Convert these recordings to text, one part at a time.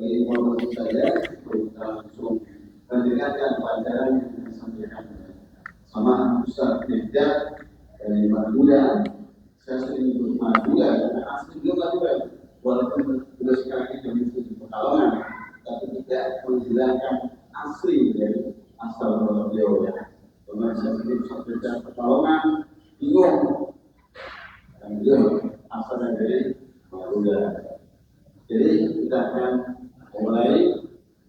Dari informasi saya, kita langsung mendengarkan pelajaran yang disampaikan sama Ustaz Firda dari Madura. Saya sering ikut Madura karena asli beliau Madura, walaupun beliau sekarang ini di Pekalongan, tapi tidak menghilangkan asli dari asal beliau ya. Karena saya sendiri Ustaz Firda Pekalongan bingung, dan beliau asalnya dari Madura. Jadi kita akan mulai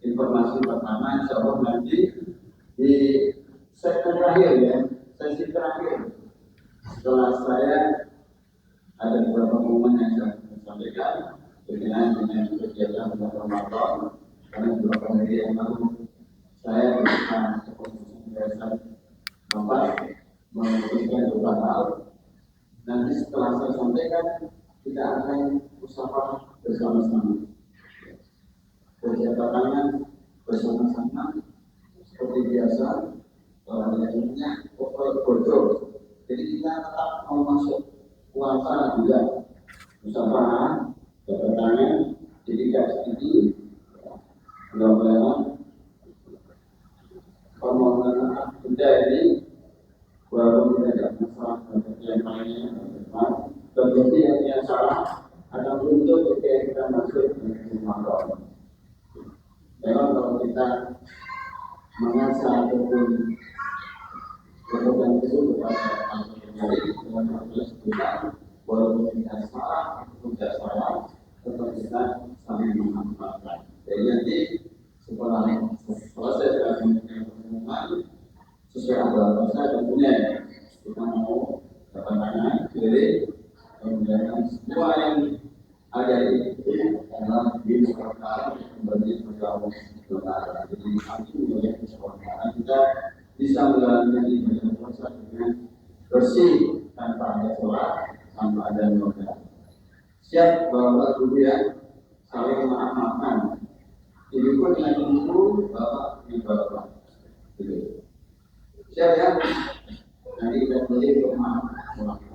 informasi pertama, insya Allah nanti di segmen terakhir ya, sesi terakhir. Setelah saya ada beberapa momen yang saya sampaikan berkenaan dengan kegiatan bulan Ramadan, karena beberapa hari yang lalu saya bersama Komisi Yayasan Bapak memutuskan beberapa hal. Nanti setelah saya sampaikan, kita akan musyawarah bersama-sama, berjabat tangan bersama-sama seperti biasa. Kalau yang bocor, jadi kita tetap mau masuk puasa juga musyawarah jabat tangan. Jadi kasih ini mudah-mudahan permohonan benda ini walaupun tidak masalah yang lainnya terbukti yang salah akan muncul ketika kita masuk ke Ramadan. Memang kalau kita mengasah ataupun melakukan itu kepada penyari dengan proses kita, walaupun tidak salah ataupun tidak salah, tetap kita saling memaafkan. Jadi nanti setelah selesai dengan pengumuman sesuai aturan pasar tentunya kita mau dapat tangan pilih. Kemudian semua yang ada di adalah di sekolah memberi bergabung dengan. Jadi kami melihat di sekolah kita bisa menjalankan ibadah puasa dengan bersih tanpa ada celah, tanpa ada noda. Siap bapak ibu ya, saling maaf-maafan. Ini pun yang itu bapak di bapak. Siap ya? Nanti kita beli maaf-maafan.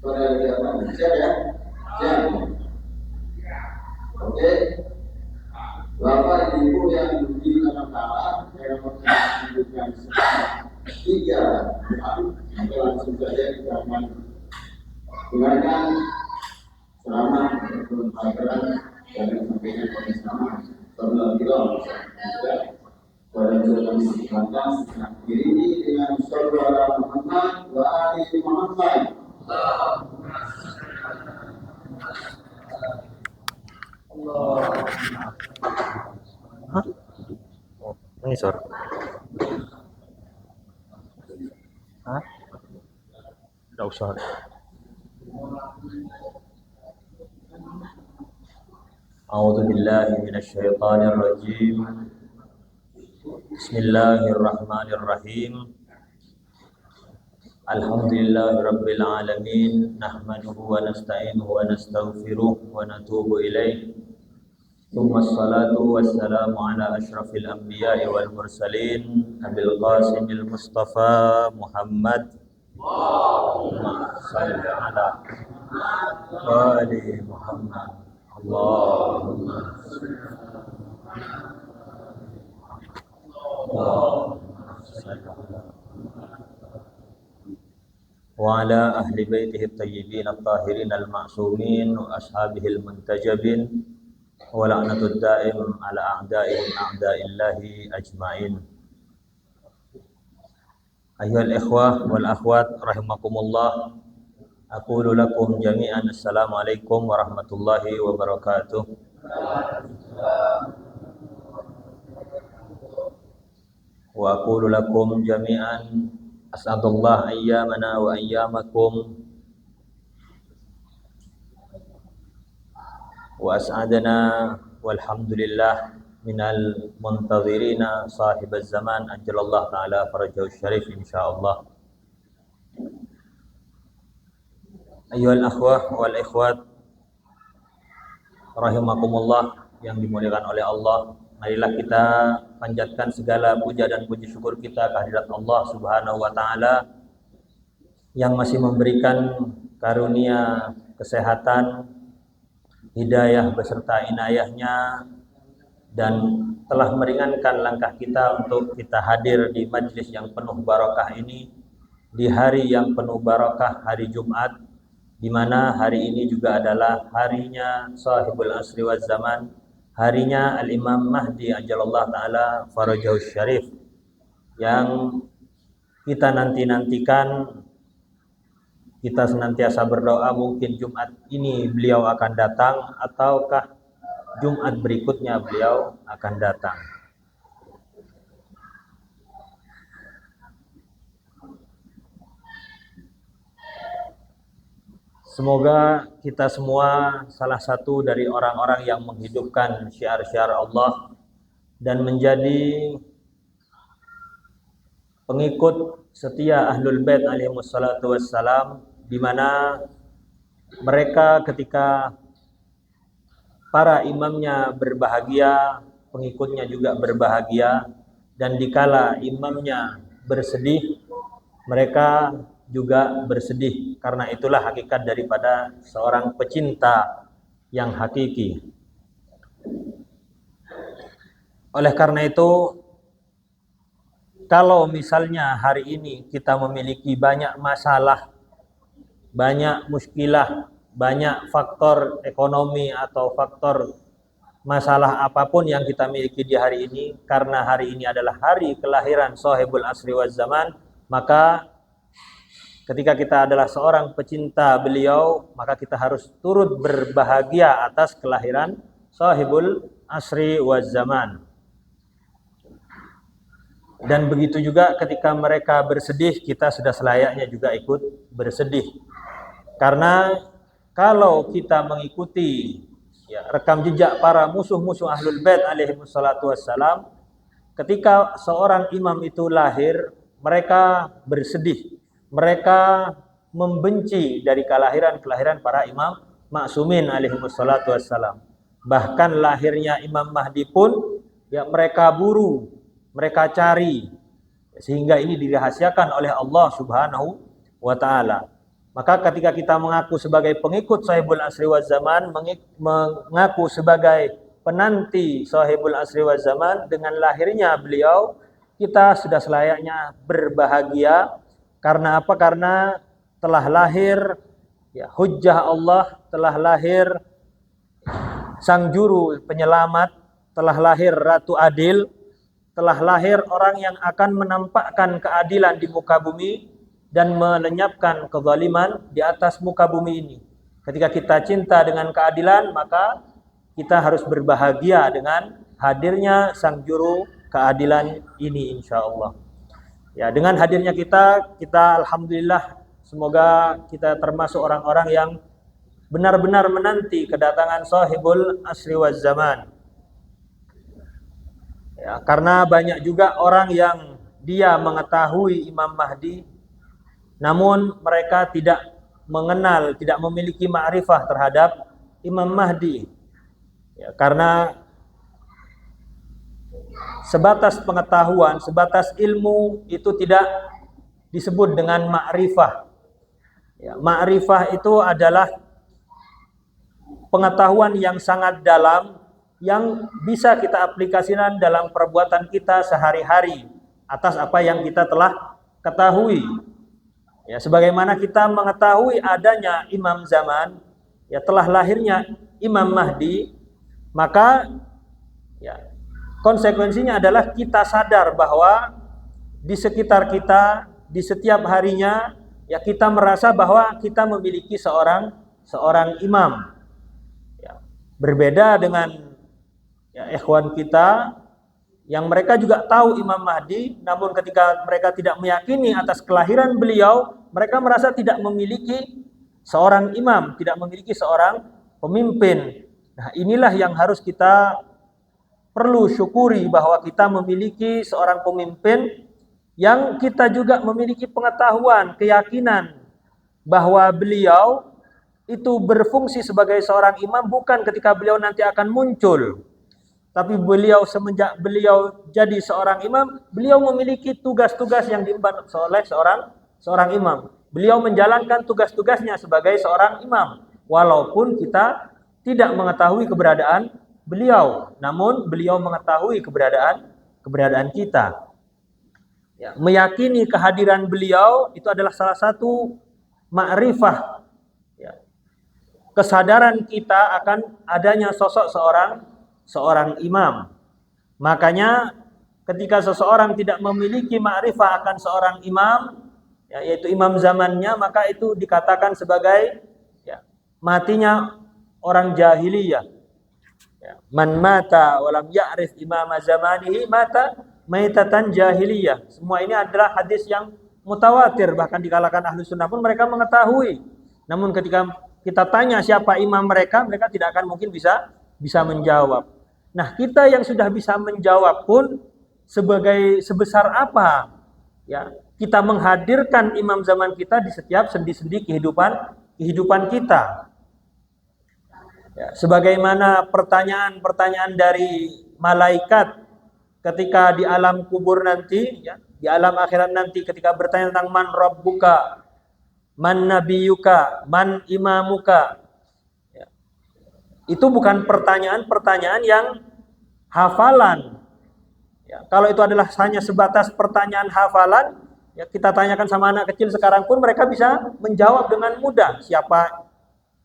Pada siapa? Siap ya? Siap. Oke. Bapak Ibu yang di kalah, saya menunjukkan 3 sampai langsung saja kita akan dengarkan selama pelajaran dan sampaikan bersama selama pada jalan selatan diri dengan saudara Muhammad wa ali Muhammad. Hah? Oh, ini sor. Hah? Tidak usah. A'udzu billahi minasyaitonir rajim. Bismillahirrahmanirrahim. Alhamdulillahirabbil alamin, nahmaduhu wa nasta'inuhu wa nastaghfiruh wa natubu ilaih. Tsumma ssalatu wassalamu ala asyrafil anbiya'i wal mursalin Nabil Qasimil Mustafa Muhammad. Allahumma shalli ala ali Muhammad. Allahumma shalli ala wa ala ahli baitihi at-tayyibin at-tahirin al-ma'sumin wa ashabihil muntajabin wa la'natud da'im ala a'da'ihim a'da'illahi ajma'in. Ayyuhal ikhwah wal akhwat rahimakumullah, aqulu lakum jami'an assalamualaikum warahmatullahi wabarakatuh. Wa aqulu lakum jami'an as'adallah ayyamana wa ayyamakum wa as'adana walhamdulillah minal muntazirina sahibaz zaman ajalallah ta'ala farajahu syarif insyaallah. Ayyuhal akhwah wal ikhwat rahimakumullah yang dimuliakan oleh Allah, marilah kita panjatkan segala puja dan puji syukur kita kehadirat Allah Subhanahu wa taala yang masih memberikan karunia kesehatan, hidayah beserta inayahnya, dan telah meringankan langkah kita untuk kita hadir di majlis yang penuh barakah ini, di hari yang penuh barakah, hari Jumat, di mana hari ini juga adalah harinya sahibul asri waz zaman, harinya Al-Imam Mahdi ajalallah ta'ala farajahu syarif, yang kita nanti-nantikan. Kita senantiasa berdoa mungkin Jumat ini beliau akan datang, ataukah Jumat berikutnya beliau akan datang. Semoga kita semua salah satu dari orang-orang yang menghidupkan syiar-syiar Allah dan menjadi pengikut setia Ahlul Bait alaihimus salatu wassalam, di mana mereka ketika para imamnya berbahagia, pengikutnya juga berbahagia, dan dikala imamnya bersedih, mereka juga bersedih. Karena itulah hakikat daripada seorang pecinta yang hakiki. Oleh karena itu, kalau misalnya hari ini kita memiliki banyak masalah, banyak muskilah, banyak faktor ekonomi atau faktor masalah apapun yang kita miliki di hari ini, karena hari ini adalah hari kelahiran sahibul asri waz zaman, maka ketika kita adalah seorang pecinta beliau, maka kita harus turut berbahagia atas kelahiran sahibul asri waz zaman. Dan begitu juga ketika mereka bersedih, kita sudah selayaknya juga ikut bersedih. Karena kalau kita mengikuti rekam jejak para musuh-musuh Ahlul Bait alaihi wassalatu wassalam, ketika seorang imam itu lahir, mereka bersedih. Mereka membenci dari kelahiran para imam maksumin alaihi wassalatu wassalam. Bahkan lahirnya Imam Mahdi pun mereka buru, mereka cari, sehingga ini dirahasiakan oleh Allah Subhanahu wa taala. Maka ketika kita mengaku sebagai pengikut sahibul asri waz zaman, mengaku sebagai penanti sahibul asri waz zaman, dengan lahirnya beliau, kita sudah selayaknya berbahagia. Karena apa? Karena telah lahir hujjah Allah, telah lahir sang juru penyelamat, telah lahir Ratu Adil, telah lahir orang yang akan menampakkan keadilan di muka bumi dan melenyapkan kezaliman di atas muka bumi ini. Ketika kita cinta dengan keadilan, maka kita harus berbahagia dengan hadirnya sang juru keadilan ini, insyaallah. Dengan hadirnya kita alhamdulillah, semoga kita termasuk orang-orang yang benar-benar menanti kedatangan sahibul asri waz zaman. Karena banyak juga orang yang dia mengetahui Imam Mahdi, namun mereka tidak mengenal, tidak memiliki ma'rifah terhadap Imam Mahdi. Karena sebatas pengetahuan, sebatas ilmu itu tidak disebut dengan ma'rifah. Ma'rifah itu adalah pengetahuan yang sangat dalam, yang bisa kita aplikasikan dalam perbuatan kita sehari-hari atas apa yang kita telah ketahui. Sebagaimana kita mengetahui adanya imam zaman, telah lahirnya Imam Mahdi, maka konsekuensinya adalah kita sadar bahwa di sekitar kita, di setiap harinya, kita merasa bahwa kita memiliki seorang imam. Berbeda dengan ikhwan kita yang mereka juga tahu Imam Mahdi, namun ketika mereka tidak meyakini atas kelahiran beliau, mereka merasa tidak memiliki seorang imam, tidak memiliki seorang pemimpin. Nah, inilah yang harus kita perlu syukuri, bahwa kita memiliki seorang pemimpin yang kita juga memiliki pengetahuan, keyakinan bahwa beliau itu berfungsi sebagai seorang imam bukan ketika beliau nanti akan muncul, tapi beliau semenjak beliau jadi seorang imam, beliau memiliki tugas-tugas yang diemban oleh seorang imam. Beliau menjalankan tugas-tugasnya sebagai seorang imam, walaupun kita tidak mengetahui keberadaan beliau, namun beliau mengetahui keberadaan kita. Ya, meyakini kehadiran beliau itu adalah salah satu ma'rifah, ya, kesadaran kita akan adanya sosok seorang imam. Makanya ketika seseorang tidak memiliki ma'rifah akan seorang imam, ya, yaitu imam zamannya, maka itu dikatakan sebagai, ya, matinya orang jahiliyah. Ya, man mata walam ya'rif imama zamanihi mata maitatan jahiliyah. Semua ini adalah hadis yang mutawatir, bahkan di kalangan ahlu sunnah pun mereka mengetahui. Namun ketika kita tanya siapa imam mereka, mereka tidak akan mungkin bisa menjawab. Nah, kita yang sudah bisa menjawab pun sebesar apa, ya, kita menghadirkan imam zaman kita di setiap sendi-sendi kehidupan kita. Ya, sebagaimana pertanyaan-pertanyaan dari malaikat ketika di alam kubur nanti, ya, di alam akhirat nanti ketika bertanya tentang man rabbuka, man nabiyuka, man imamuka. Ya. Itu bukan pertanyaan-pertanyaan yang hafalan. Ya, kalau itu adalah hanya sebatas pertanyaan hafalan, ya, kita tanyakan sama anak kecil sekarang pun mereka bisa menjawab dengan mudah.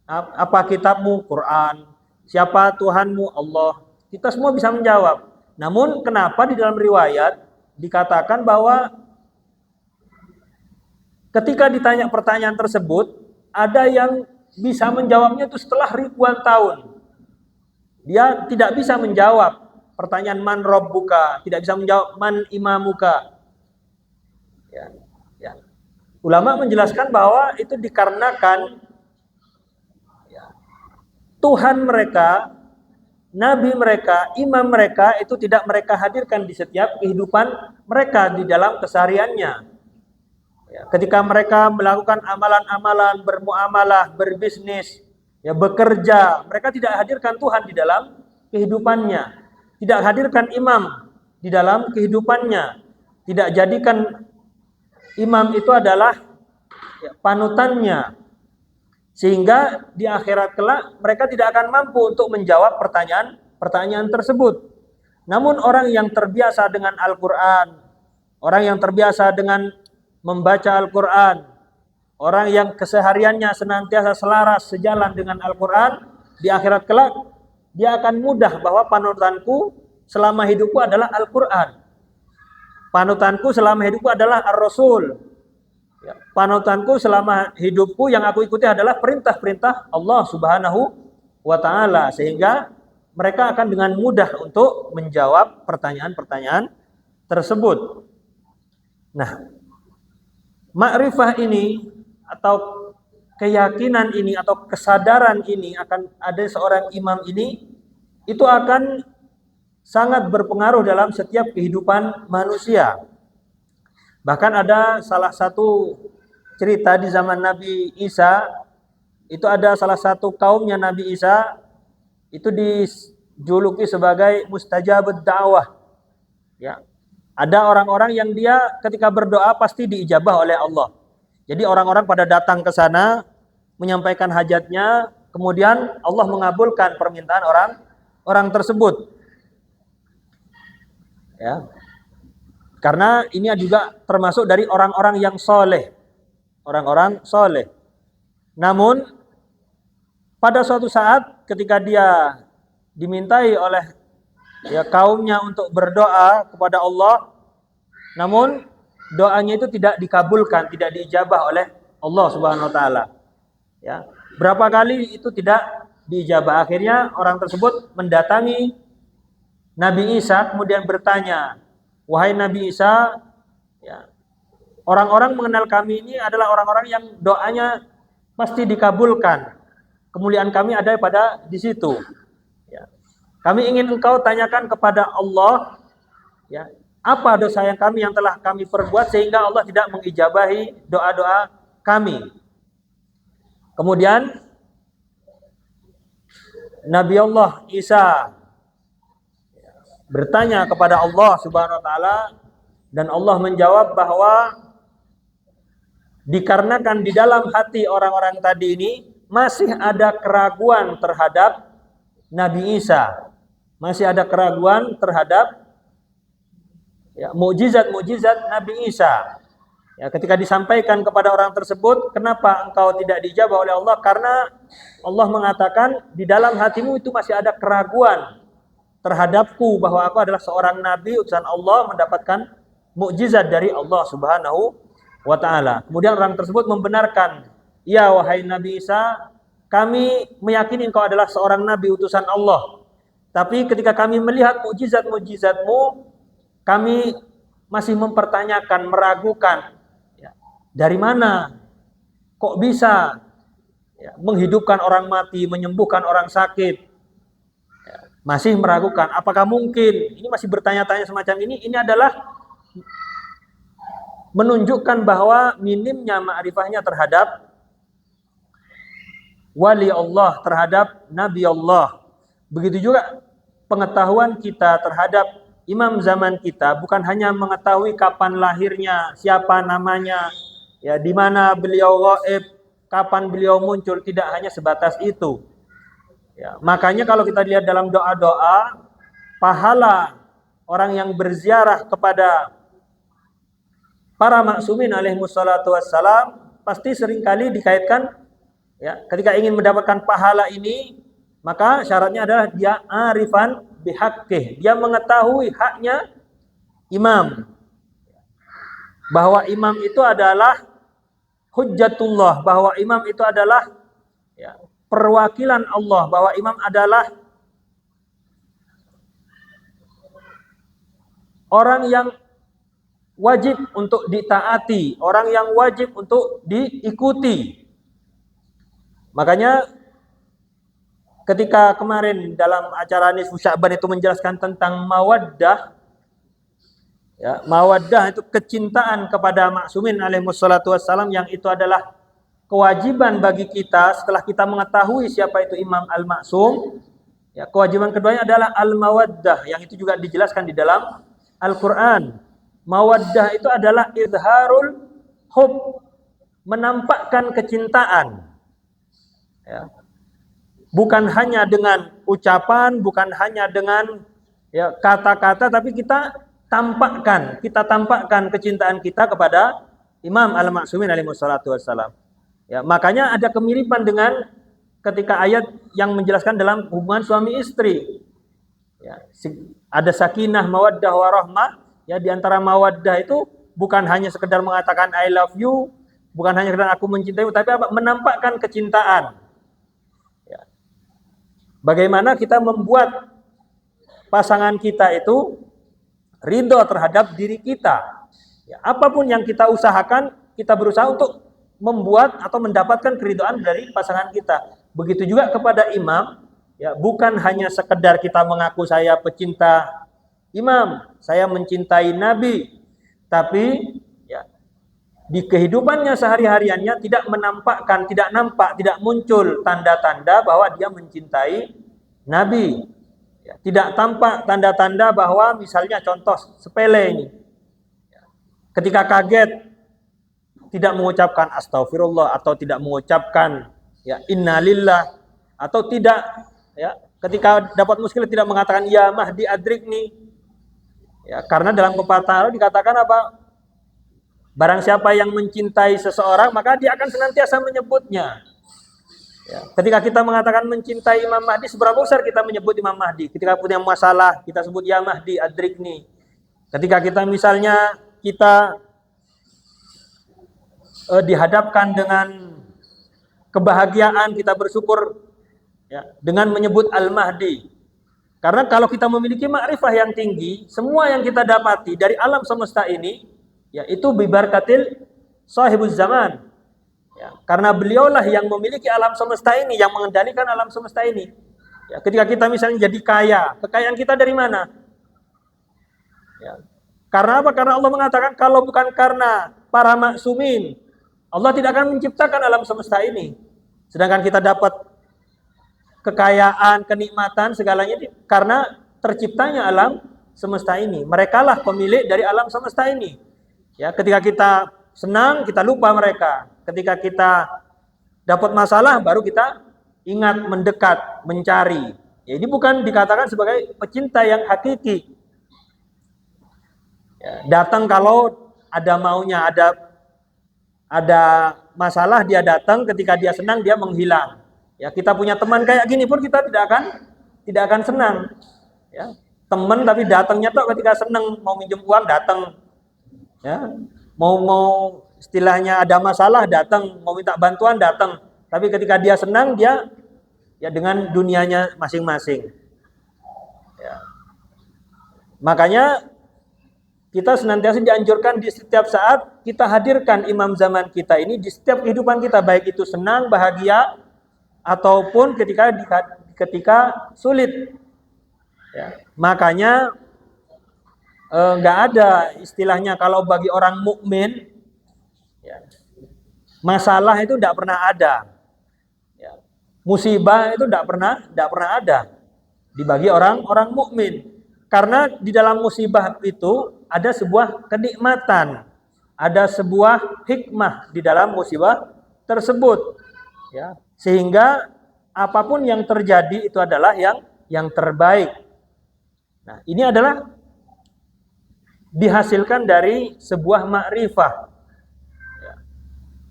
Apa kitabmu? Quran. Siapa Tuhanmu? Allah. Kita semua bisa menjawab. Namun kenapa di dalam riwayat dikatakan bahwa ketika ditanya pertanyaan tersebut, ada yang bisa menjawabnya itu setelah ribuan tahun. Dia tidak bisa menjawab pertanyaan man rabbuka, tidak bisa menjawab man imamuka. Ya, ya. Ulama menjelaskan bahwa itu dikarenakan Tuhan mereka, nabi mereka, imam mereka itu tidak mereka hadirkan di setiap kehidupan mereka di dalam kesehariannya. Ya, ketika mereka melakukan amalan-amalan, bermuamalah, berbisnis, ya, bekerja, mereka tidak hadirkan Tuhan di dalam kehidupannya, tidak hadirkan imam di dalam kehidupannya, tidak jadikan imam itu adalah, ya, panutannya. Sehingga di akhirat kelak mereka tidak akan mampu untuk menjawab pertanyaan tersebut. Namun orang yang terbiasa dengan Al-Quran, orang yang terbiasa dengan membaca Al-Quran, orang yang kesehariannya senantiasa selaras sejalan dengan Al-Quran, di akhirat kelak dia akan mudah bahwa panutanku selama hidupku adalah Al-Quran. Panutanku selama hidupku adalah Ar-Rasul. Ya, panutanku selama hidupku yang aku ikuti adalah perintah-perintah Allah Subhanahu wa Ta'ala, sehingga mereka akan dengan mudah untuk menjawab pertanyaan-pertanyaan tersebut. Nah, ma'rifah ini atau keyakinan ini atau kesadaran ini akan ada seorang imam ini, itu akan sangat berpengaruh dalam setiap kehidupan manusia. Bahkan ada salah satu cerita di zaman Nabi Isa, itu ada salah satu kaumnya Nabi Isa, itu dijuluki sebagai mustajabud da'wah. Ya. Ada orang-orang yang dia ketika berdoa pasti diijabah oleh Allah. Jadi orang-orang pada datang ke sana, menyampaikan hajatnya, kemudian Allah mengabulkan permintaan orang tersebut. Ya. Karena ini juga termasuk dari orang-orang yang soleh. Orang-orang soleh. Namun, pada suatu saat ketika dia dimintai oleh, ya, kaumnya untuk berdoa kepada Allah, namun doanya itu tidak dikabulkan, tidak diijabah oleh Allah Subhanahu wa Ta'ala. Ya. Berapa kali itu tidak diijabah. Akhirnya orang tersebut mendatangi Nabi Isa, kemudian bertanya, wahai Nabi Isa, ya, orang-orang mengenal kami ini adalah orang-orang yang doanya pasti dikabulkan. Kemuliaan kami ada pada di situ. Ya. Kami ingin engkau tanyakan kepada Allah, ya, apa dosa yang telah kami perbuat sehingga Allah tidak mengijabahi doa-doa kami. Kemudian Nabi Allah Isa bertanya kepada Allah Subhanahu wa Ta'ala, dan Allah menjawab bahwa dikarenakan di dalam hati orang-orang tadi ini masih ada keraguan terhadap Nabi Isa. Masih ada keraguan terhadap mukjizat-mukjizat Nabi Isa. Ya, ketika disampaikan kepada orang tersebut, kenapa engkau tidak dijabah oleh Allah? Karena Allah mengatakan di dalam hatimu itu masih ada keraguan terhadapku, bahwa aku adalah seorang nabi utusan Allah mendapatkan mukjizat dari Allah Subhanahu wa taala. Kemudian orang tersebut membenarkan, "Ya wahai Nabi Isa, kami meyakini engkau adalah seorang nabi utusan Allah. Tapi ketika kami melihat mukjizat-mukjizatmu, kami masih mempertanyakan, meragukan, dari mana? Kok bisa menghidupkan orang mati, menyembuhkan orang sakit? Masih meragukan. Apakah mungkin? Ini masih bertanya-tanya semacam ini. Ini adalah menunjukkan bahwa minimnya ma'rifahnya terhadap wali Allah, terhadap Nabi Allah. Begitu juga pengetahuan kita terhadap imam zaman kita bukan hanya mengetahui kapan lahirnya, siapa namanya, di mana beliau gaib, kapan beliau muncul, tidak hanya sebatas itu. Makanya kalau kita lihat dalam doa-doa, pahala orang yang berziarah kepada para maksumin alaihimussalatu wassalam pasti seringkali dikaitkan, ketika ingin mendapatkan pahala ini, maka syaratnya adalah dia arifan bihaqqih, dia mengetahui haknya imam, bahwa imam itu adalah hujjatullah, bahwa imam itu adalah perwakilan Allah, bahwa imam adalah orang yang wajib untuk ditaati, orang yang wajib untuk diikuti. Makanya ketika kemarin dalam acara Nisfu Sya'ban itu menjelaskan tentang mawaddah, mawaddah itu kecintaan kepada maksumin alaihimussalatu wassalam, yang itu adalah kewajiban bagi kita setelah kita mengetahui siapa itu Imam Al-Maksum. Kewajiban keduanya adalah al-mawaddah, yang itu juga dijelaskan di dalam Al-Quran. Mawaddah itu adalah izharul hub, menampakkan kecintaan. Bukan hanya dengan ucapan, bukan hanya dengan kata-kata, tapi kita tampakkan kecintaan kita kepada Imam Al-Maksumin alaihissalatu wassalam. Makanya ada kemiripan dengan ketika ayat yang menjelaskan dalam hubungan suami istri. Ada sakinah, mawaddah, warahmah. Di antara mawaddah itu bukan hanya sekedar mengatakan I love you, bukan hanya sekedar aku mencintaimu, tapi apa? Menampakkan kecintaan. Bagaimana kita membuat pasangan kita itu ridho terhadap diri kita. Apapun yang kita usahakan, kita berusaha untuk membuat atau mendapatkan keridhaan dari pasangan kita. Begitu juga kepada imam, bukan hanya sekedar kita mengaku saya pecinta imam, saya mencintai Nabi, tapi di kehidupannya sehari-hariannya tidak menampakkan, tidak muncul tanda-tanda bahwa dia mencintai Nabi. Tidak tampak tanda-tanda bahwa misalnya contoh sepele ini, ketika kaget tidak mengucapkan astaghfirullah, atau tidak mengucapkan innalillah, atau tidak ketika dapat muskilah tidak mengatakan ya Mahdi adrikni. Karena dalam pepatah dikatakan apa? Barang siapa yang mencintai seseorang, maka dia akan senantiasa menyebutnya. Ketika kita mengatakan mencintai Imam Mahdi, seberapa besar kita menyebut Imam Mahdi? Ketika punya masalah, kita sebut ya Mahdi adrikni. Ketika kita misalnya dihadapkan dengan kebahagiaan, kita bersyukur dengan menyebut Al-Mahdi. Karena kalau kita memiliki ma'rifah yang tinggi, semua yang kita dapati dari alam semesta ini, itu bibarakatil sahibuz zaman. Karena beliaulah yang memiliki alam semesta ini, yang mengendalikan alam semesta ini. Ketika kita misalnya jadi kaya, kekayaan kita dari mana? Karena apa? Karena Allah mengatakan kalau bukan karena para maksumin, Allah tidak akan menciptakan alam semesta ini. Sedangkan kita dapat kekayaan, kenikmatan, segalanya karena terciptanya alam semesta ini. Merekalah pemilik dari alam semesta ini. Ketika kita senang, kita lupa mereka. Ketika kita dapat masalah, baru kita ingat, mendekat, mencari. Ya, ini bukan dikatakan sebagai pecinta yang hakiki. Ya, datang kalau ada maunya, ada masalah dia datang, ketika dia senang dia menghilang. Ya, kita punya teman kayak gini pun kita tidak akan senang. Ya, teman tapi datangnya tuh ketika senang, mau minjem uang datang. Ya, mau istilahnya ada masalah datang, mau minta bantuan datang. Tapi ketika dia senang dia ya dengan dunianya masing-masing. Ya. Makanya kita senantiasa dianjurkan di setiap saat kita hadirkan imam zaman kita ini di setiap kehidupan kita, baik itu senang, bahagia, ataupun ketika sulit. Ya. Makanya nggak ada istilahnya kalau bagi orang mukmin ya, masalah itu tidak pernah ada. Ya. Musibah itu tidak pernah ada dibagi orang mukmin. Karena di dalam musibah itu ada sebuah kenikmatan, ada sebuah hikmah di dalam musibah tersebut. Ya, sehingga apapun yang terjadi itu adalah yang terbaik. Nah, ini adalah dihasilkan dari sebuah makrifah. Ya.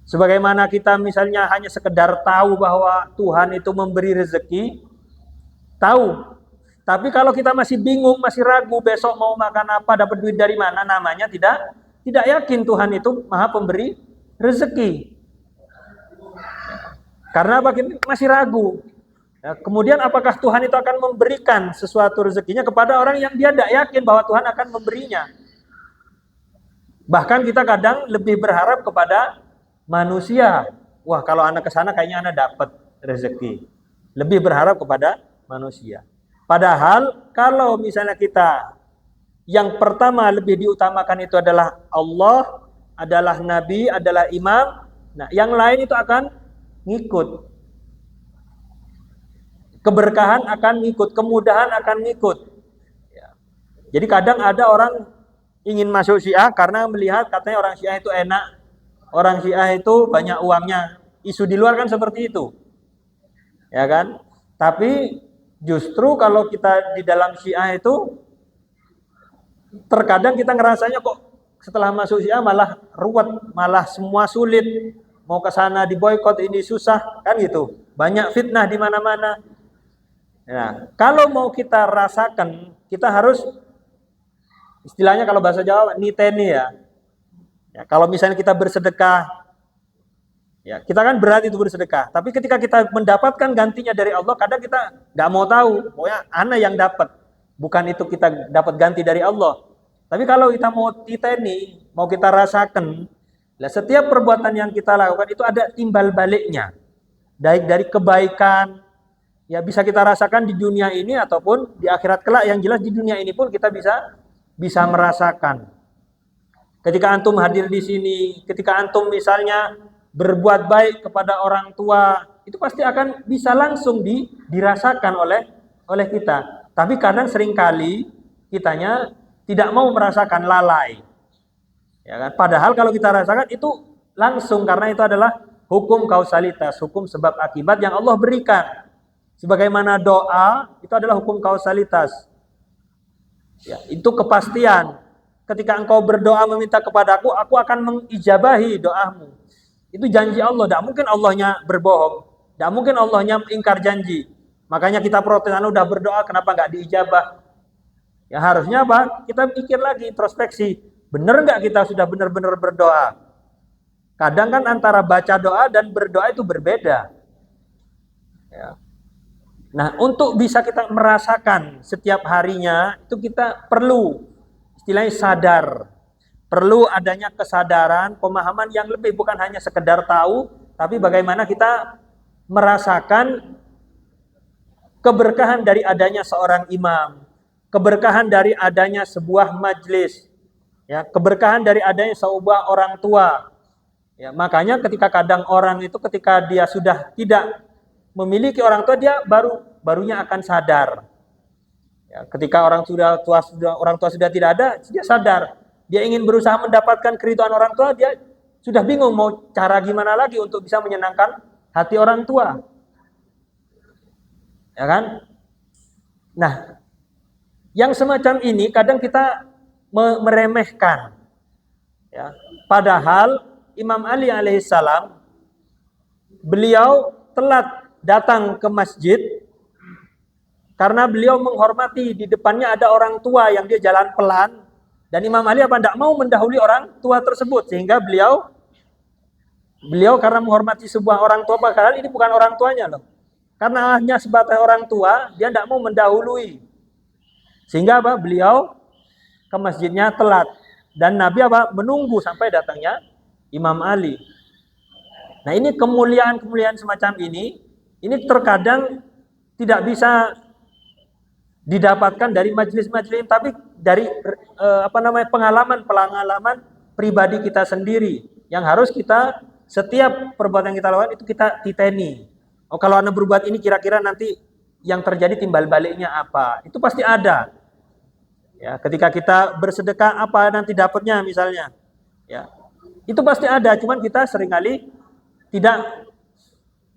Sebagaimana kita misalnya hanya sekedar tahu bahwa Tuhan itu memberi rezeki, tahu. Tapi kalau kita masih bingung, masih ragu besok mau makan apa, dapat duit dari mana, namanya tidak yakin Tuhan itu Maha Pemberi rezeki. Karena apa? Kita masih ragu. Ya, kemudian apakah Tuhan itu akan memberikan sesuatu rezekinya kepada orang yang dia tidak yakin bahwa Tuhan akan memberinya? Bahkan kita kadang lebih berharap kepada manusia. Wah, kalau anak ke sana kayaknya anak dapat rezeki. Lebih berharap kepada manusia. Padahal kalau misalnya kita yang pertama lebih diutamakan itu adalah Allah, adalah Nabi, adalah imam. Nah, yang lain itu akan ngikut. Keberkahan akan ngikut, kemudahan akan ngikut. Ya. Jadi kadang ada orang ingin masuk Syiah karena melihat katanya orang Syiah itu enak, orang Syiah itu banyak uangnya. Isu di luar kan seperti itu, ya kan? Tapi justru kalau kita di dalam Syiah itu terkadang kita ngerasanya kok setelah masuk Syiah malah ruwet, malah semua sulit. Mau ke sana diboikot, ini susah, kan gitu. Banyak fitnah di mana-mana. Nah, kalau mau kita rasakan, kita harus istilahnya kalau bahasa Jawa niteni ya. Ya, kalau misalnya kita bersedekah, ya kita kan berat itu bersedekah. Tapi ketika kita mendapatkan gantinya dari Allah, kadang kita nggak mau tahu. Pokoknya ana yang dapat, bukan itu kita dapat ganti dari Allah. Tapi kalau kita mau niteni, mau kita rasakan, lah setiap perbuatan yang kita lakukan itu ada timbal baliknya, baik dari kebaikan, ya bisa kita rasakan di dunia ini ataupun di akhirat kelak. Yang jelas di dunia ini pun kita bisa merasakan. Ketika antum hadir di sini, ketika antum misalnya berbuat baik kepada orang tua, itu pasti akan bisa langsung dirasakan oleh kita. Tapi kadang seringkali kitanya tidak mau merasakan, lalai. Ya kan? Padahal kalau kita rasakan itu langsung, karena itu adalah hukum kausalitas, hukum sebab akibat yang Allah berikan. Sebagaimana doa itu adalah hukum kausalitas. Ya, itu kepastian. Ketika engkau berdoa meminta kepadaku, aku akan mengijabahi doamu. Itu janji Allah. Tidak mungkin Allahnya berbohong. Tidak mungkin Allahnya ingkar janji. Makanya kita protes, udah berdoa kenapa nggak diijabah? Ya harusnya apa? Kita pikir lagi, introspeksi. Benar nggak kita sudah benar-benar berdoa? Kadang kan antara baca doa dan berdoa itu berbeda. Ya. Nah, untuk bisa kita merasakan setiap harinya, itu kita perlu istilahnya sadar. Perlu adanya kesadaran, pemahaman yang lebih, bukan hanya sekedar tahu, tapi bagaimana kita merasakan keberkahan dari adanya seorang imam, keberkahan dari adanya sebuah majlis, ya, keberkahan dari adanya sebuah orang tua. Ya, makanya ketika kadang orang itu ketika dia sudah tidak memiliki orang tua, dia barunya akan sadar. Ya, ketika orang tua sudah tidak ada, dia sadar. Dia ingin berusaha mendapatkan keridhaan orang tua, dia sudah bingung mau cara gimana lagi untuk bisa menyenangkan hati orang tua. Ya kan? Nah, yang semacam ini kadang kita meremehkan. Ya. Padahal Imam Ali alaihissalam, beliau telat datang ke masjid karena beliau menghormati di depannya ada orang tua yang dia jalan pelan, dan Imam Ali tidak mau mendahului orang tua tersebut, sehingga beliau karena menghormati sebuah orang tua, padahal ini bukan orang tuanya loh. Karena hanya sebatas orang tua, dia tidak mau mendahului. Sehingga beliau ke masjidnya telat, dan Nabi menunggu sampai datangnya Imam Ali. Nah, ini kemuliaan-kemuliaan semacam ini terkadang tidak bisa didapatkan dari majelis-majelis, tapi dari pengalaman pribadi kita sendiri, yang harus kita setiap perbuatan yang kita lakukan itu kita titeni. Oh, kalau Anda berbuat ini kira-kira nanti yang terjadi timbal baliknya apa? Itu pasti ada. Ya, ketika kita bersedekah apa nanti dapatnya misalnya. Ya. Itu pasti ada, cuman kita seringkali tidak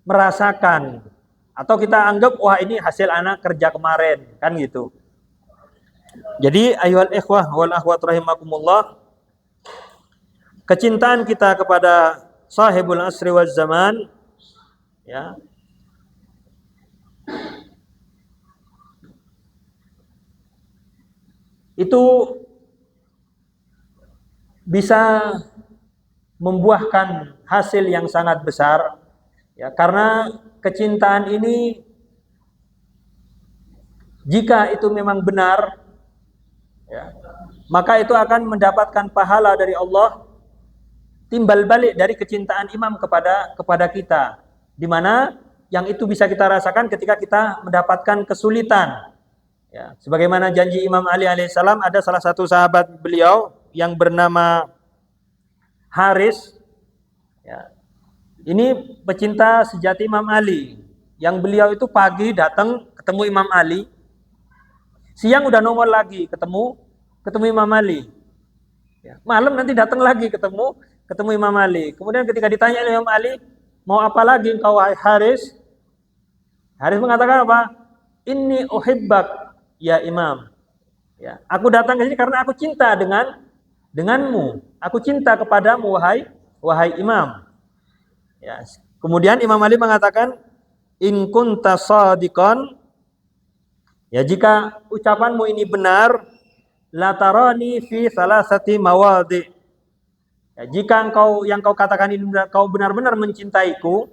merasakan, atau kita anggap wah ini hasil anak kerja kemarin, kan gitu. Jadi ayyuhal ikhwah wal akhwat rahimakumullah, kecintaan kita kepada sahibul asri waz zaman, ya, itu bisa membuahkan hasil yang sangat besar, ya, karena kecintaan ini jika itu memang benar, ya, maka itu akan mendapatkan pahala dari Allah, timbal balik dari kecintaan imam kepada kita, di mana yang itu bisa kita rasakan ketika kita mendapatkan kesulitan. Ya, sebagaimana janji Imam Ali alaihissalam, ada salah satu sahabat beliau yang bernama Haris. Ya, ini pecinta sejati Imam Ali, yang beliau itu pagi datang ketemu Imam Ali, siang udah nongol lagi ketemu Imam Ali. Ya, malam nanti datang lagi ketemu Imam Ali. Kemudian ketika ditanya oleh Imam Ali, mau apa lagi engkau Haris? Haris mengatakan apa? Inni uhibbak ya Imam. Ya, aku datang ke sini karena aku cinta denganmu. Aku cinta kepadamu wahai Imam. Ya, kemudian Imam Ali mengatakan, in kunta shadiqan, ya jika ucapanmu ini benar, la tarani fi salasati mawadhi. Ya, jika yang kau katakan ini kau benar-benar mencintaiku,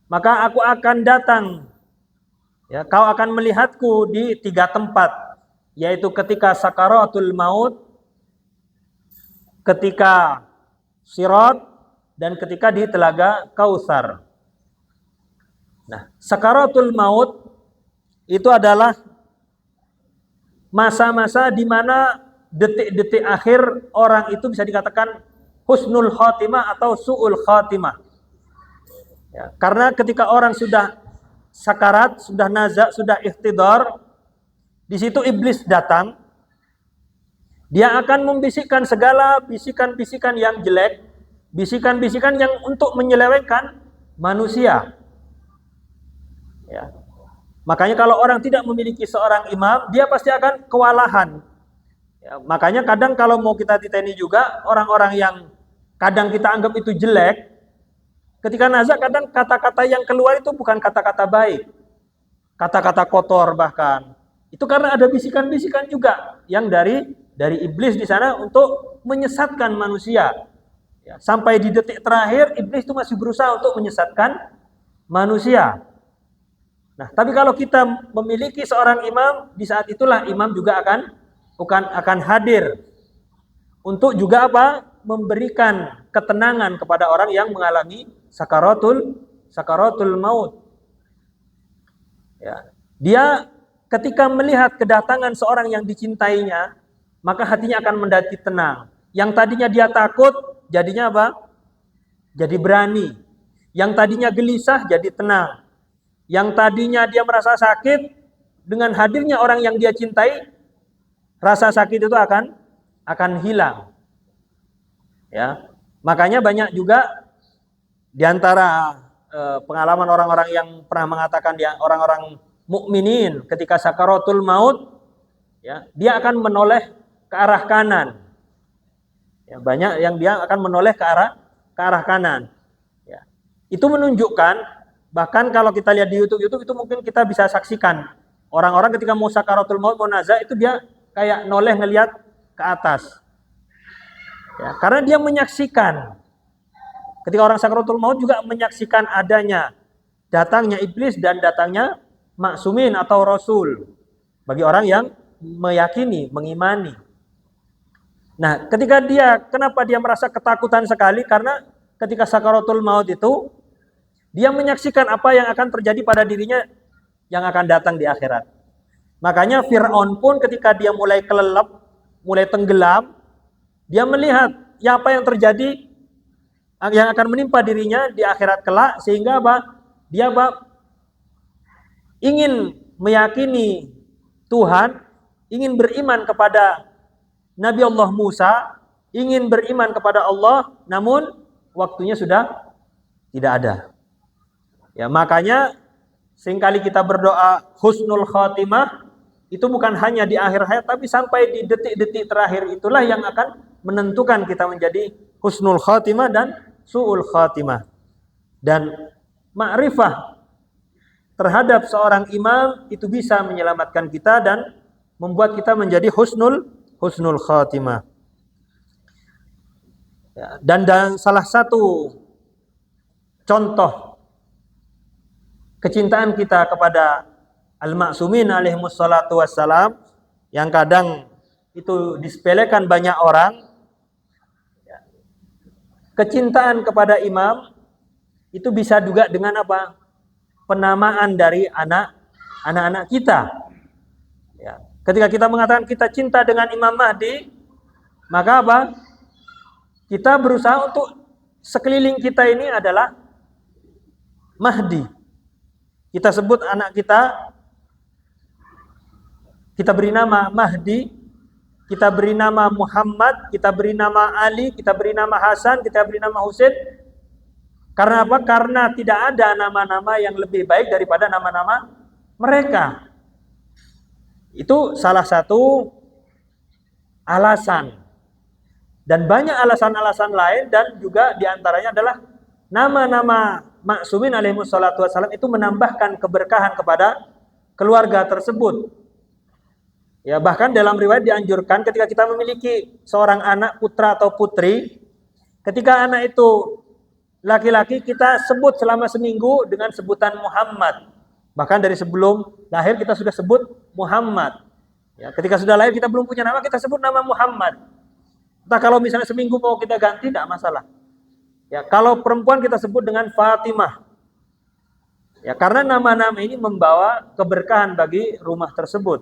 maka aku akan datang. Ya, kau akan melihatku di 3 tempat, yaitu ketika sakaratul maut, ketika sirat, dan ketika di telaga Kautsar. Nah, sakaratul maut itu adalah masa-masa di mana detik-detik akhir orang itu bisa dikatakan husnul khatimah atau su'ul khatimah. Ya, karena ketika orang sudah sakarat, sudah nazak, sudah ihtidar, di situ iblis datang. Dia akan membisikkan segala bisikan-bisikan yang jelek, bisikan-bisikan yang untuk menyelewengkan manusia. Ya. Makanya kalau orang tidak memiliki seorang imam, dia pasti akan kewalahan. Ya, makanya kadang kalau mau kita titeni juga, orang-orang yang kadang kita anggap itu jelek, ketika nazak kadang kata-kata yang keluar itu bukan kata-kata baik, kata-kata kotor bahkan. Itu karena ada bisikan-bisikan juga yang dari iblis di sana untuk menyesatkan manusia. Ya, sampai di detik terakhir iblis itu masih berusaha untuk menyesatkan manusia. Nah, tapi kalau kita memiliki seorang imam, di saat itulah imam juga akan hadir untuk juga memberikan ketenangan kepada orang yang mengalami sakaratul maut. Ya. Dia ketika melihat kedatangan seorang yang dicintainya, maka hatinya akan menjadi tenang. Yang tadinya dia takut, jadinya jadi berani. Yang tadinya gelisah, jadi tenang. Yang tadinya dia merasa sakit, dengan hadirnya orang yang dia cintai, rasa sakit itu akan hilang. Ya, makanya banyak juga di antara pengalaman orang-orang yang pernah mengatakan, orang-orang mukminin ketika sakaratul maut, ya, dia akan menoleh ke arah kanan. Ya, banyak yang dia akan menoleh ke arah kanan. Ya. Itu menunjukkan, bahkan kalau kita lihat di YouTube itu mungkin kita bisa saksikan orang-orang ketika mau sakaratul maut, mau nazar, itu dia kayak noleh ngelihat ke atas. Ya, karena dia menyaksikan. Ketika orang sakaratul maut juga menyaksikan adanya datangnya iblis dan datangnya maksumin atau rasul bagi orang yang meyakini, mengimani. Nah, ketika kenapa dia merasa ketakutan sekali? Karena ketika sakaratul maut itu dia menyaksikan apa yang akan terjadi pada dirinya yang akan datang di akhirat. Makanya Fir'aun pun ketika dia mulai kelelep, mulai tenggelam, dia melihat ya apa yang terjadi, yang akan menimpa dirinya di akhirat kelak, sehingga dia ingin meyakini Tuhan, ingin beriman kepada Nabi Allah Musa, ingin beriman kepada Allah, namun waktunya sudah tidak ada. Ya, makanya seringkali kita berdoa husnul khatimah, itu bukan hanya di akhir hayat, tapi sampai di detik-detik terakhir itulah yang akan menentukan kita menjadi husnul khatimah dan su'ul khatimah. Dan ma'rifah terhadap seorang imam itu bisa menyelamatkan kita dan membuat kita menjadi husnul khatimah. Ya, dan salah satu contoh kecintaan kita kepada al-ma'sumin alaihimus salatu wassalam yang kadang itu disepelekan banyak orang. Kecintaan kepada imam itu bisa juga dengan apa? Penamaan dari anak-anak kita. Ya. Ketika kita mengatakan kita cinta dengan Imam Mahdi, maka apa? Kita berusaha untuk sekeliling kita ini adalah Mahdi. Kita sebut anak kita beri nama Mahdi, kita beri nama Muhammad, kita beri nama Ali, kita beri nama Hasan, kita beri nama Husain. Karena apa? Karena tidak ada nama-nama yang lebih baik daripada nama-nama mereka. Itu salah satu alasan. Dan banyak alasan-alasan lain, dan juga diantaranya adalah nama-nama maksumin alaihimus salatu wassalam itu menambahkan keberkahan kepada keluarga tersebut. Ya, bahkan dalam riwayat dianjurkan ketika kita memiliki seorang anak putra atau putri, ketika anak itu laki-laki kita sebut selama seminggu dengan sebutan Muhammad. Bahkan dari sebelum lahir kita sudah sebut Muhammad. Ya, ketika sudah lahir kita belum punya nama, kita sebut nama Muhammad. Entah kalau misalnya seminggu mau kita ganti, tidak masalah. Ya, kalau perempuan kita sebut dengan Fatimah. Ya, karena nama-nama ini membawa keberkahan bagi rumah tersebut.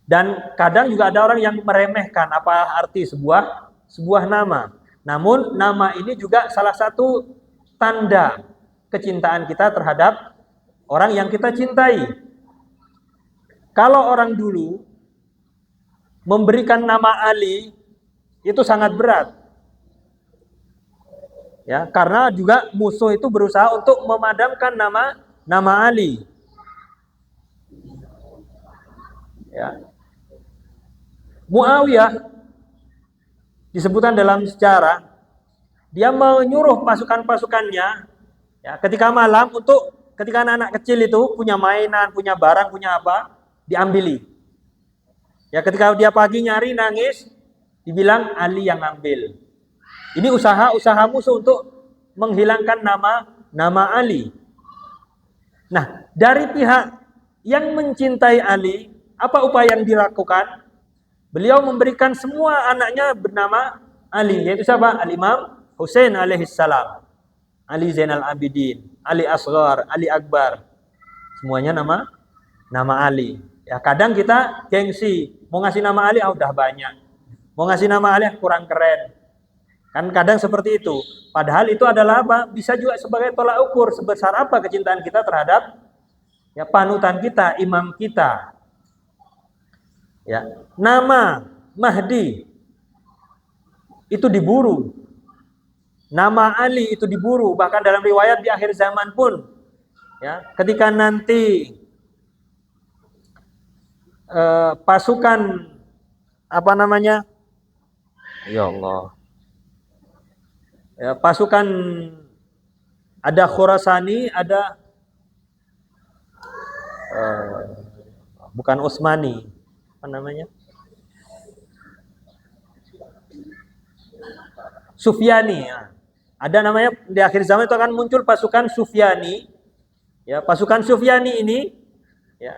Dan kadang juga ada orang yang meremehkan apa arti sebuah nama. Namun nama ini juga salah satu tanda kecintaan kita terhadap orang yang kita cintai. Kalau orang dulu memberikan nama Ali itu sangat berat. Ya, karena juga musuh itu berusaha untuk memadamkan nama Ali. Ya. Muawiyah disebutkan dalam sejarah, dia menyuruh pasukan-pasukannya ya, ketika malam untuk ketika anak-anak kecil itu punya mainan, punya barang, punya apa, diambili. Ya, ketika dia pagi nyari nangis, dibilang Ali yang ambil. Ini usaha musuh untuk menghilangkan nama Ali. Nah, dari pihak yang mencintai Ali, apa upaya yang dilakukan? Beliau memberikan semua anaknya bernama Ali, yaitu siapa? Al-Imam Husain alaihissalam, Ali Zainal Abidin, Ali Asghar, Ali Akbar. Semuanya nama Ali. Ya, kadang kita gengsi, mau ngasih nama Ali udah banyak. Mau ngasih nama Ali kurang keren. Kan kadang seperti itu. Padahal itu adalah apa? Bisa juga sebagai tolak ukur sebesar apa kecintaan kita terhadap ya panutan kita, imam kita. Ya, nama Mahdi itu diburu. Nama Ali itu diburu, bahkan dalam riwayat di akhir zaman pun Ya, ketika nanti pasukan apa namanya? Ya Allah. Ya, pasukan ada Khurasani, ada bukan Utsmani, apa namanya? Sufyani. Ya. Ada namanya di akhir zaman itu akan muncul pasukan Sufyani. Ya, pasukan Sufyani ini ya,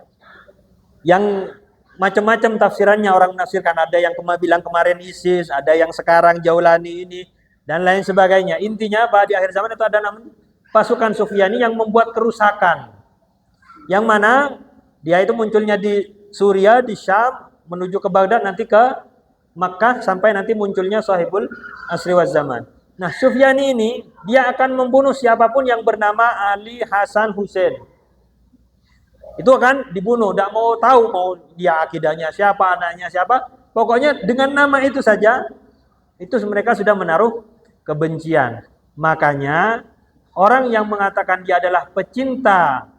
yang macam-macam tafsirannya orang menafsirkan, ada yang bilang kemarin ISIS, ada yang sekarang Jaulani ini dan lain sebagainya. Intinya bahwa di akhir zaman itu ada namanya pasukan Sufyani yang membuat kerusakan. Yang mana dia itu munculnya di Suriah, di Syam, menuju ke Baghdad, nanti ke Makkah, sampai nanti munculnya Sahibul Asri waz Zaman. Nah, Sufyani ini dia akan membunuh siapapun yang bernama Ali Hasan Hussein. Itu akan dibunuh, tidak mau tahu mau dia akidahnya siapa, anaknya siapa. Pokoknya dengan nama itu saja, itu mereka sudah menaruh kebencian. Makanya orang yang mengatakan dia adalah pecinta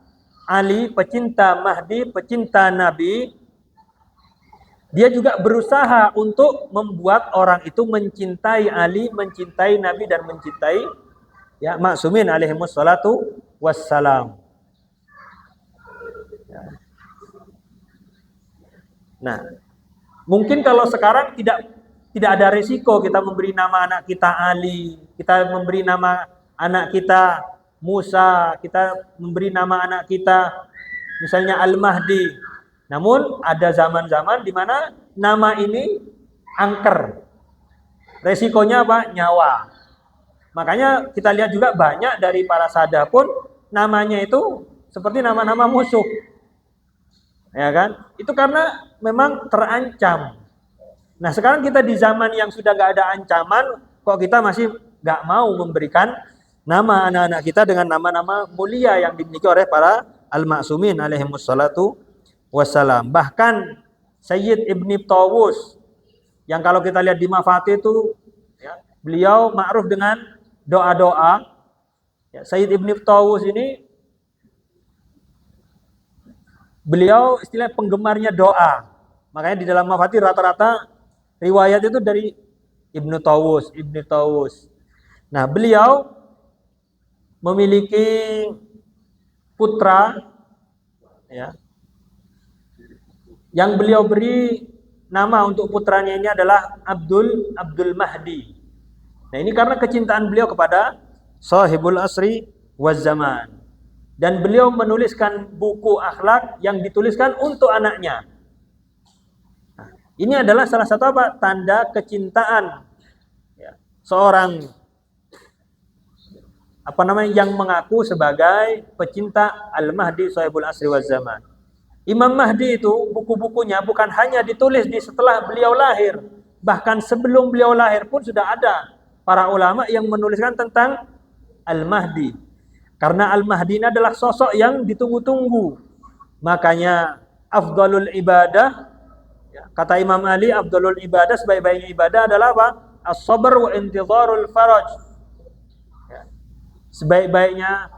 Ali, pecinta Mahdi, pecinta Nabi, dia juga berusaha untuk membuat orang itu mencintai Ali, mencintai Nabi, dan mencintai ya maksumin alaihimus salatu wassalam. Nah, mungkin kalau sekarang tidak ada risiko kita memberi nama anak kita Ali, kita memberi nama anak kita Musa, kita memberi nama anak kita misalnya Al-Mahdi. Namun ada zaman-zaman di mana nama ini angker. Resikonya apa? Nyawa. Makanya kita lihat juga banyak dari para sada pun namanya itu seperti nama-nama musuh. Ya kan? Itu karena memang terancam. Nah, sekarang kita di zaman yang sudah gak ada ancaman, kok kita masih gak mau memberikan nama anak-anak kita dengan nama-nama mulia yang dimiliki oleh para al-ma'sumin alaihimus salatu wassalam. Bahkan Sayyid Ibn Tawus yang kalau kita lihat di Mafatih itu ya, beliau ma'ruf dengan doa-doa. Ya, Sayyid Ibn Tawus ini beliau istilah penggemarnya doa. Makanya di dalam Mafatih rata-rata riwayat itu dari Ibn Tawus. Nah, beliau memiliki putra ya, yang beliau beri nama untuk putranya ini adalah Abdul Mahdi. Nah, ini karena kecintaan beliau kepada Sahibul Asri waz Zaman. Dan beliau menuliskan buku akhlak yang dituliskan untuk anaknya. Nah, ini adalah salah satu apa? Tanda kecintaan ya, seorang apa namanya yang mengaku sebagai pecinta Al-Mahdi Sahibul Asri waz Zaman. Imam Mahdi itu buku-bukunya bukan hanya ditulis setelah beliau lahir, bahkan sebelum beliau lahir pun sudah ada para ulama yang menuliskan tentang Al-Mahdi. Karena Al-Mahdi ini adalah sosok yang ditunggu-tunggu. Makanya afdalul ibadah, ya, kata Imam Ali, afdalul ibadah, sebaik-baiknya ibadah adalah apa? As-sabr wa intidharul faraj. Ya. Sebaik-baiknya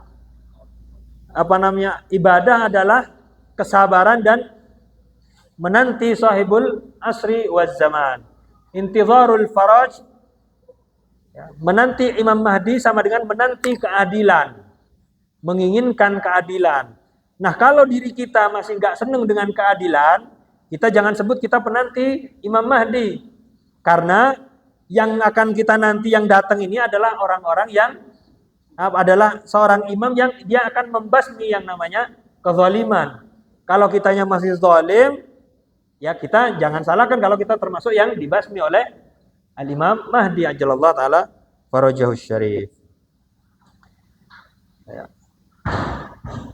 apa namanya ibadah adalah kesabaran dan menanti Sahibul Asri waz Zaman. Intidharul faraj, ya, menanti Imam Mahdi sama dengan menanti keadilan, menginginkan keadilan. Nah, kalau diri kita masih nggak senang dengan keadilan, kita jangan sebut kita penanti Imam Mahdi. Karena yang akan kita nanti yang datang ini adalah orang-orang yang adalah seorang imam yang dia akan membasmi yang namanya kezaliman. Kalau kitanya masih zalim, ya kita jangan salahkan kalau kita termasuk yang dibasmi oleh Al-Imam Mahdi ajallallahu taala farajahus syarif. Ya.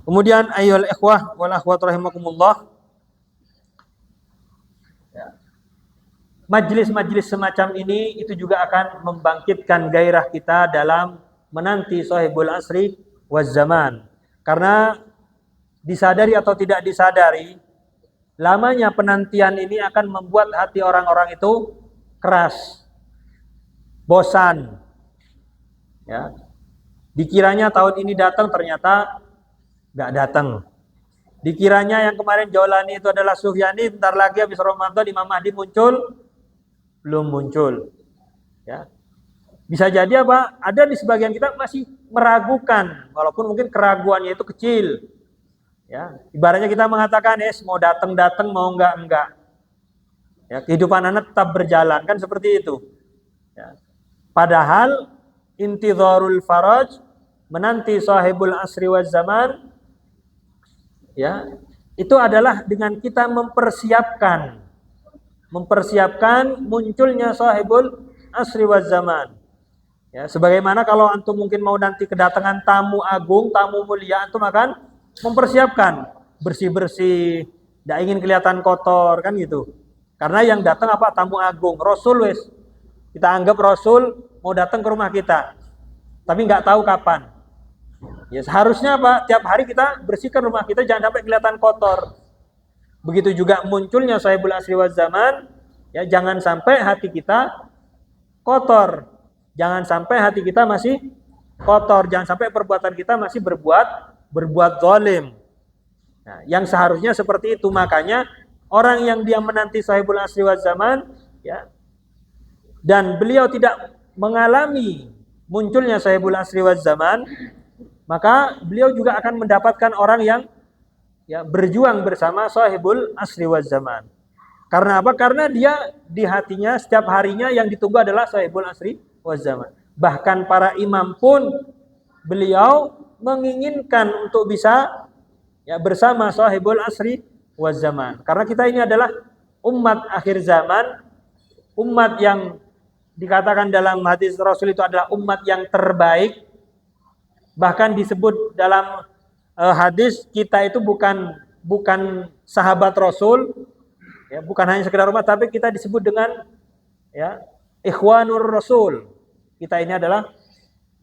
Kemudian ayyuhal ikhwah wal akhwat rahimakumullah. Ya. Majlis-majlis semacam ini itu juga akan membangkitkan gairah kita dalam menanti Sahibul Asri waz Zaman. Karena disadari atau tidak disadari, lamanya penantian ini akan membuat hati orang-orang itu keras, bosan. Ya. Dikiranya tahun ini datang, ternyata nggak datang. Dikiranya yang kemarin Jaulani itu adalah Sufyani, bentar lagi habis Ramadan Imam Mahdi muncul, belum muncul. Ya. Bisa jadi apa? Ada di sebagian kita masih meragukan, walaupun mungkin keraguannya itu kecil. Ya, ibaratnya kita mengatakan, mau datang mau enggak. Ya, kehidupan anak tetap berjalan, kan seperti itu. Ya. Padahal intidharul faraj, menanti sahibul asri waz zaman, ya, itu adalah dengan kita mempersiapkan munculnya sahibul asri waz zaman. Ya, sebagaimana kalau antum mungkin mau nanti kedatangan tamu agung, tamu mulia, antum akan mempersiapkan bersih-bersih, tidak ingin kelihatan kotor, kan gitu. Karena yang datang apa? Tamu agung, Rasul wes. Kita anggap Rasul mau datang ke rumah kita, tapi nggak tahu kapan. Ya seharusnya apa? Tiap hari kita bersihkan rumah kita, jangan sampai kelihatan kotor. Begitu juga munculnya sahibul asri waz zaman, ya jangan sampai hati kita kotor. Jangan sampai hati kita masih kotor, jangan sampai perbuatan kita masih berbuat zalim. Nah, yang seharusnya seperti itu. Makanya orang yang dia menanti sahibul asri waz zaman, ya, dan beliau tidak mengalami munculnya sahibul asri waz zaman, maka beliau juga akan mendapatkan orang yang ya berjuang bersama sahibul asri waz zaman. Karena apa? Karena dia di hatinya setiap harinya yang ditunggu adalah sahibul asri waz zaman. Bahkan para imam pun beliau menginginkan untuk bisa ya bersama sahibul asri waz zaman. Karena kita ini adalah umat akhir zaman, umat yang dikatakan dalam hadis Rasul itu adalah umat yang terbaik. Bahkan disebut dalam hadis kita itu bukan sahabat Rasul, ya, bukan hanya sekedar umat, tapi kita disebut dengan ya ikhwanur Rasul. Kita ini adalah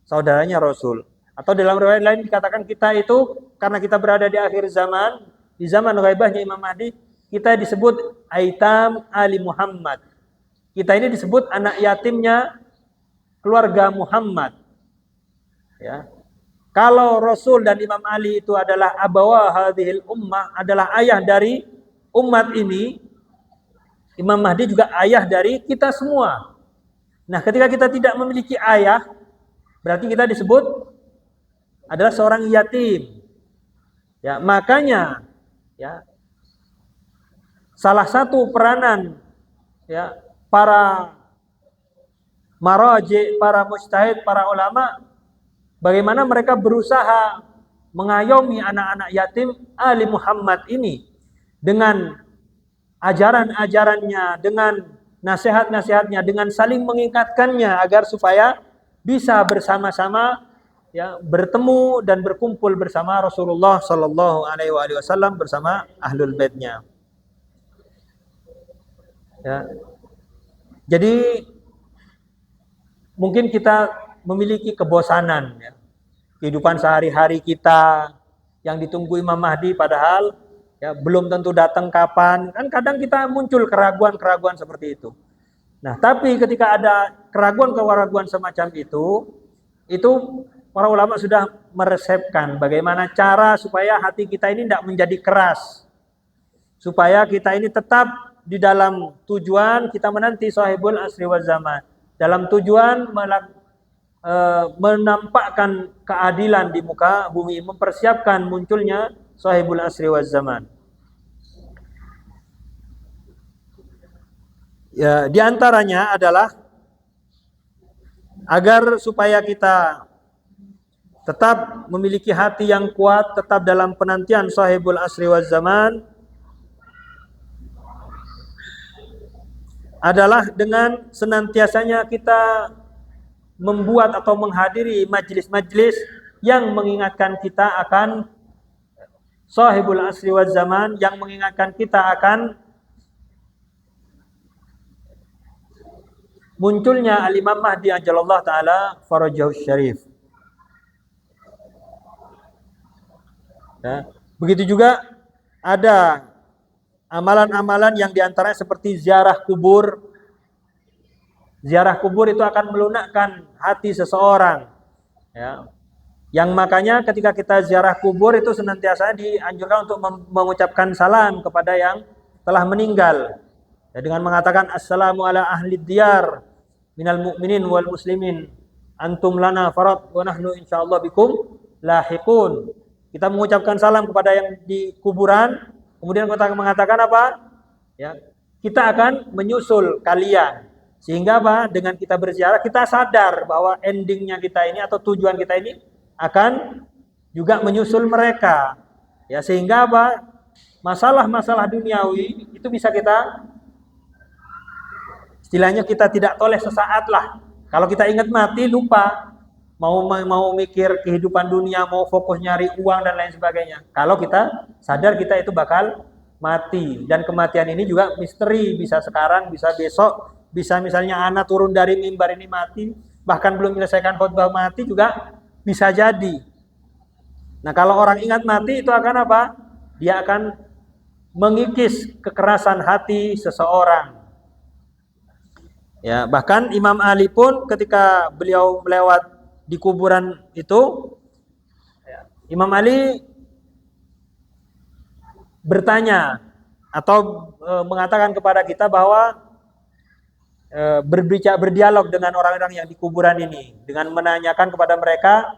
saudaranya Rasul. Atau dalam riwayat lain dikatakan kita itu karena kita berada di akhir zaman, di zaman ghaibahnya Imam Mahdi, kita disebut aitam ali Muhammad. Kita ini disebut anak yatimnya keluarga Muhammad. Ya. Kalau Rasul dan Imam Ali itu adalah abawa hadhil ummah, adalah ayah dari umat ini, Imam Mahdi juga ayah dari kita semua. Nah, ketika kita tidak memiliki ayah, berarti kita disebut adalah seorang yatim. Ya, makanya ya salah satu peranan ya para maraji, para mujtahid, para ulama, bagaimana mereka berusaha mengayomi anak-anak yatim Ali Muhammad ini dengan ajaran-ajarannya, dengan nasihat-nasihatnya, dengan saling mengikatkannya agar supaya bisa bersama-sama ya bertemu dan berkumpul bersama Rasulullah Shallallahu Alaihi Wasallam bersama ahlul baitnya. Ya. Jadi mungkin kita memiliki kebosanan ya. Kehidupan sehari-hari kita yang ditunggu Imam Mahdi padahal ya belum tentu datang kapan. Kan kadang kita muncul keraguan-keraguan seperti itu. Nah, tapi ketika ada keraguan-keraguan semacam itu para ulama sudah meresepkan bagaimana cara supaya hati kita ini tidak menjadi keras. Supaya kita ini tetap di dalam tujuan kita menanti sahibul asri waz zaman. Dalam tujuan menampakkan keadilan di muka bumi, mempersiapkan munculnya sahibul asri waz zaman. Ya, di antaranya adalah agar supaya kita tetap memiliki hati yang kuat, tetap dalam penantian sahibul asri waz zaman, adalah dengan senantiasanya kita membuat atau menghadiri majlis-majlis yang mengingatkan kita akan sahibul asri waz zaman, yang mengingatkan kita akan munculnya Al-Imam Mahdi ajallallahu taala farajahu syarif. Ya, begitu juga ada amalan-amalan yang diantaranya seperti ziarah kubur. Ziarah kubur itu akan melunakkan hati seseorang. Ya. Yang makanya ketika kita ziarah kubur itu senantiasa dianjurkan untuk mengucapkan salam kepada yang telah meninggal. Ya, dengan mengatakan assalamu ala ahli diyar minal mu'minin wal muslimin antum lana farad wa nahnu insyaallah bikum lahiqun. Kita mengucapkan salam kepada yang di kuburan, kemudian kita mengatakan apa? Ya, kita akan menyusul kalian. Sehingga apa? Dengan kita berziarah kita sadar bahwa endingnya kita ini atau tujuan kita ini akan juga menyusul mereka. Ya, sehingga apa? Masalah-masalah duniawi itu bisa kita istilahnya kita tidak toleh sesaat lah. Kalau kita ingat mati lupa. Mau mikir kehidupan dunia, mau fokus nyari uang dan lain sebagainya. Kalau kita sadar kita itu bakal mati, dan kematian ini juga misteri, bisa sekarang, bisa besok, bisa misalnya anak turun dari mimbar ini mati, bahkan belum menyelesaikan khutbah mati juga bisa jadi. Nah, kalau orang ingat mati itu akan apa? Dia akan mengikis kekerasan hati seseorang. Ya, bahkan Imam Ali pun ketika beliau melewat di kuburan itu, Imam Ali bertanya atau mengatakan kepada kita bahwa berdialog dengan orang-orang yang di kuburan ini dengan menanyakan kepada mereka,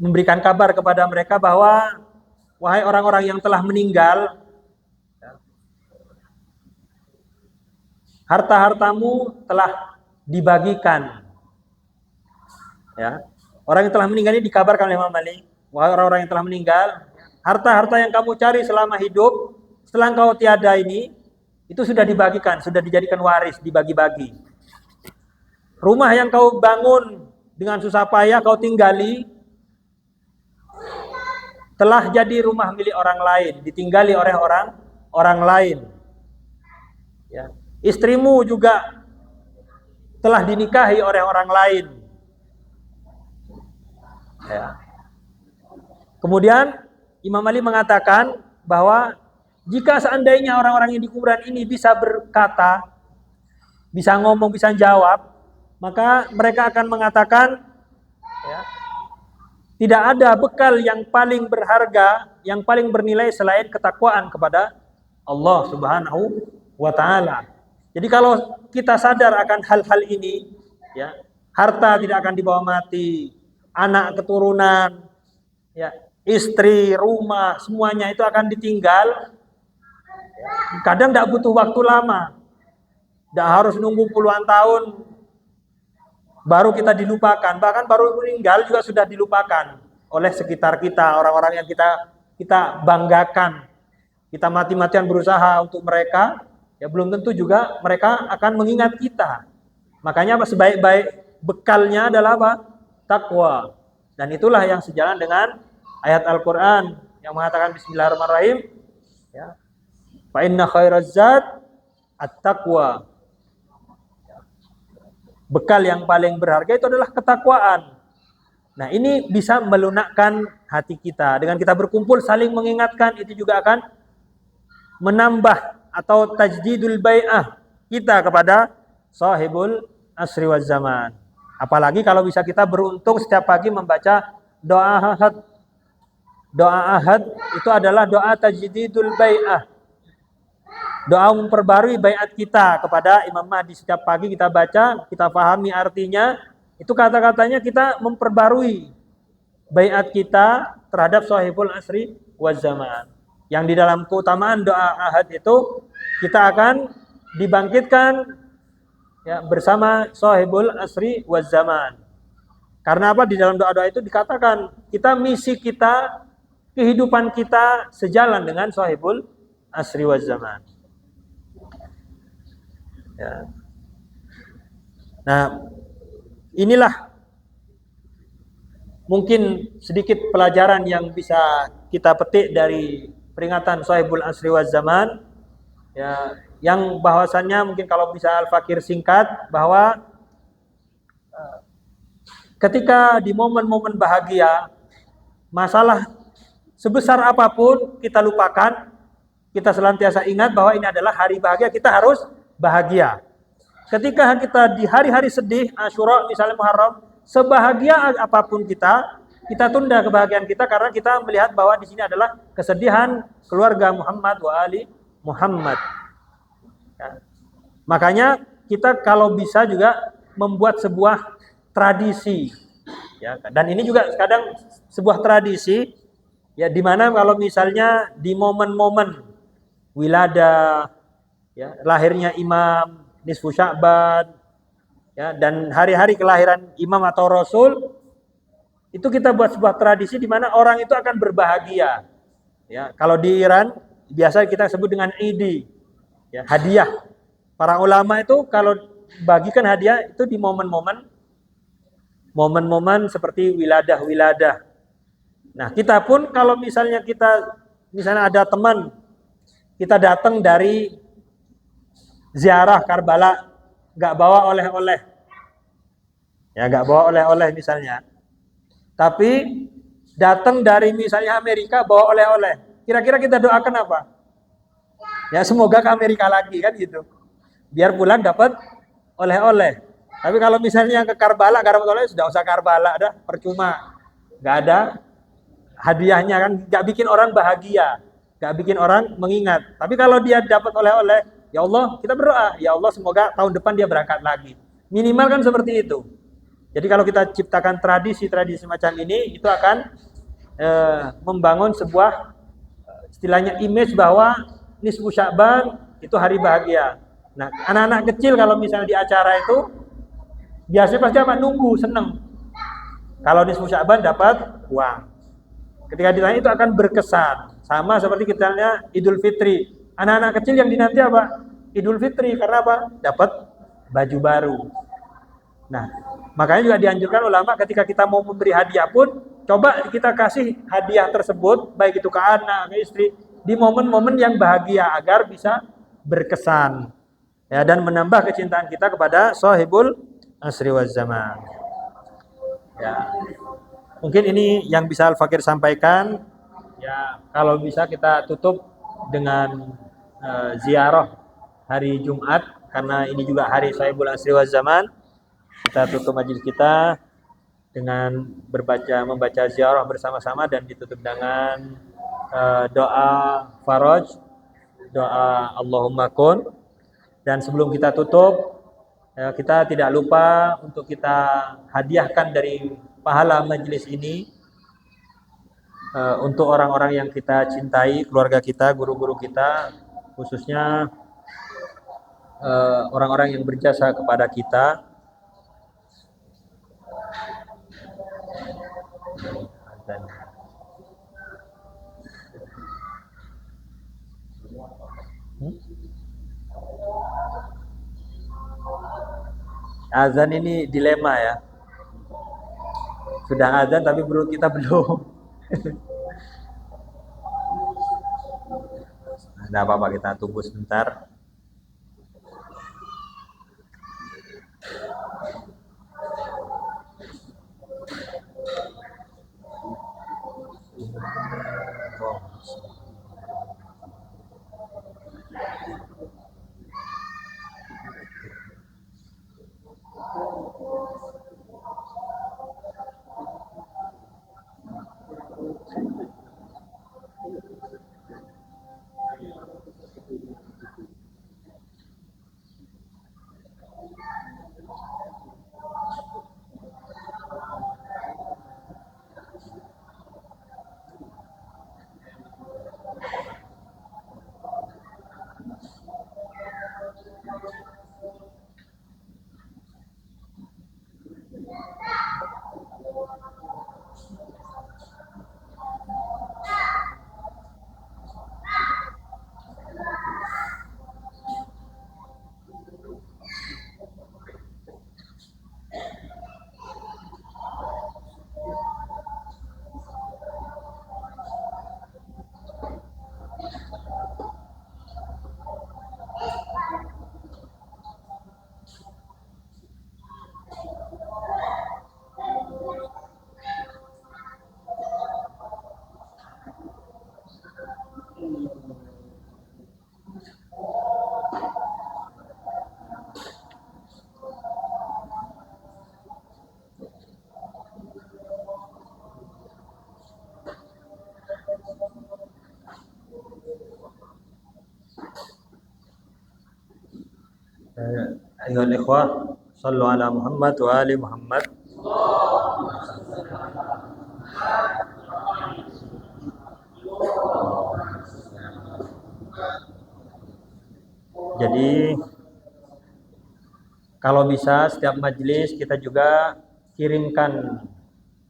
memberikan kabar kepada mereka bahwa wahai orang-orang yang telah meninggal, harta-hartamu telah dibagikan. Ya. Orang yang telah meninggal ini dikabarkan oleh Imam Ali, wahai orang-orang yang telah meninggal, harta-harta yang kamu cari selama hidup, setelah engkau tiada ini, itu sudah dibagikan, sudah dijadikan waris, dibagi-bagi. Rumah yang kau bangun dengan susah payah kau tinggali, telah jadi rumah milik orang lain, ditinggali oleh orang lain. Ya. Istrimu juga telah dinikahi oleh orang lain. Ya. Kemudian Imam Ali mengatakan bahwa jika seandainya orang-orang yang di kuburan ini bisa berkata, bisa ngomong, bisa jawab, maka mereka akan mengatakan, ya, tidak ada bekal yang paling berharga, yang paling bernilai selain ketakwaan kepada Allah Subhanahu wa Ta'ala. Jadi kalau kita sadar akan hal-hal ini, ya, harta tidak akan dibawa mati, anak keturunan, ya, istri, rumah, semuanya itu akan ditinggal. Kadang tidak butuh waktu lama, tidak harus nunggu puluhan tahun baru kita dilupakan, bahkan baru meninggal juga sudah dilupakan oleh sekitar kita, orang-orang yang kita banggakan. Kita mati-matian berusaha untuk mereka. Ya belum tentu juga mereka akan mengingat kita. Makanya apa, sebaik-baik bekalnya adalah apa? Takwa. Dan itulah yang sejalan dengan ayat Al-Qur'an yang mengatakan bismillahirrahmanirrahim, ya. Fa inna khairaz zad at-taqwa. Bekal yang paling berharga itu adalah ketakwaan. Nah, ini bisa melunakkan hati kita. Dengan kita berkumpul saling mengingatkan, itu juga akan menambah atau tajdidul bai'ah kita kepada sahibul asri waz zaman. Apalagi kalau bisa kita beruntung setiap pagi membaca doa ahad. Doa ahad itu adalah doa tajdidul bai'ah. Doa memperbarui baiat kita kepada Imam Mahdi. Setiap pagi kita baca, kita pahami artinya, itu kata-katanya kita memperbarui baiat kita terhadap sahibul asri waz zaman. Yang di dalam keutamaan doa ahad itu kita akan dibangkitkan, ya, bersama sahibul asri waz zaman. Karena apa? Di dalam doa-doa itu dikatakan kita, misi kita, kehidupan kita sejalan dengan sahibul asri waz zaman. Ya. Nah, inilah mungkin sedikit pelajaran yang bisa kita petik dari peringatan Sahibul Asri waz Zaman, ya, yang bahwasannya mungkin kalau bisa Al-Fakir singkat bahwa ketika di momen-momen bahagia, masalah sebesar apapun kita lupakan, kita senantiasa ingat bahwa ini adalah hari bahagia, kita harus bahagia. Ketika kita di hari-hari sedih, Asyura misalnya Muharram, sebahagia apapun kita tunda kebahagiaan kita karena kita melihat bahwa di sini adalah kesedihan keluarga Muhammad wa ali Muhammad. Ya. Makanya kita kalau bisa juga membuat sebuah tradisi, ya. Dan ini juga kadang sebuah tradisi, ya, di mana kalau misalnya di momen-momen wiladah, ya, lahirnya imam, nisfu Sya'ban, ya, dan hari-hari kelahiran imam atau rasul, itu kita buat sebuah tradisi di mana orang itu akan berbahagia. Ya, kalau di Iran biasa kita sebut dengan idi, ya, hadiah. Para ulama itu kalau bagikan hadiah itu di momen-momen seperti wiladah. Nah, kita pun kalau misalnya ada teman kita datang dari ziarah Karbala, nggak bawa oleh-oleh, ya, nggak bawa oleh-oleh misalnya, tapi datang dari misalnya Amerika bawa oleh-oleh, kira-kira kita doakan apa? Ya, semoga ke Amerika lagi kan gitu, biar pulang dapat oleh-oleh. Tapi kalau misalnya ke Karbala nggak dapat oleh, sudah usah Karbala, dah percuma, nggak ada hadiahnya kan, nggak bikin orang bahagia, nggak bikin orang mengingat. Tapi kalau dia dapat oleh-oleh, ya Allah, kita berdoa, ya Allah semoga tahun depan dia berangkat lagi. Minimal kan seperti itu. Jadi kalau kita ciptakan tradisi-tradisi macam ini, itu akan membangun sebuah istilahnya image bahwa nisfu Sya'ban itu hari bahagia. Nah, anak-anak kecil kalau misalnya di acara itu biasanya pasti apa? Nunggu, seneng. Kalau nisfu Sya'ban dapat uang. Ketika ditanya itu akan berkesan. Sama seperti kita lihat Idul Fitri. Anak-anak kecil yang dinanti apa? Idul Fitri. Karena apa? Dapat baju baru. Nah, makanya juga dianjurkan ulama ketika kita mau memberi hadiah pun, coba kita kasih hadiah tersebut, baik itu ke anak, ke istri, di momen-momen yang bahagia agar bisa berkesan. Ya, dan menambah kecintaan kita kepada sahibul asri waz zaman. Ya. Mungkin ini yang bisa Al-Fakir sampaikan. Ya, kalau bisa kita tutup dengan ziarah hari Jumat karena ini juga hari sahibul asri waz zaman. Kita tutup majelis kita dengan membaca ziarah bersama-sama dan ditutup dengan doa faraj, doa Allahumma kun. Dan sebelum kita tutup, kita tidak lupa untuk kita hadiahkan dari pahala majelis ini untuk orang-orang yang kita cintai, keluarga kita, guru-guru kita, khususnya orang-orang yang berjasa kepada kita. Azan ini dilema ya. Sudah azan tapi perut kita belum. Tidak apa-apa, kita tunggu sebentar. Ayuhal ikhwah, sallu ala Muhammad wa ali Muhammad. Jadi kalau bisa setiap majelis kita juga kirimkan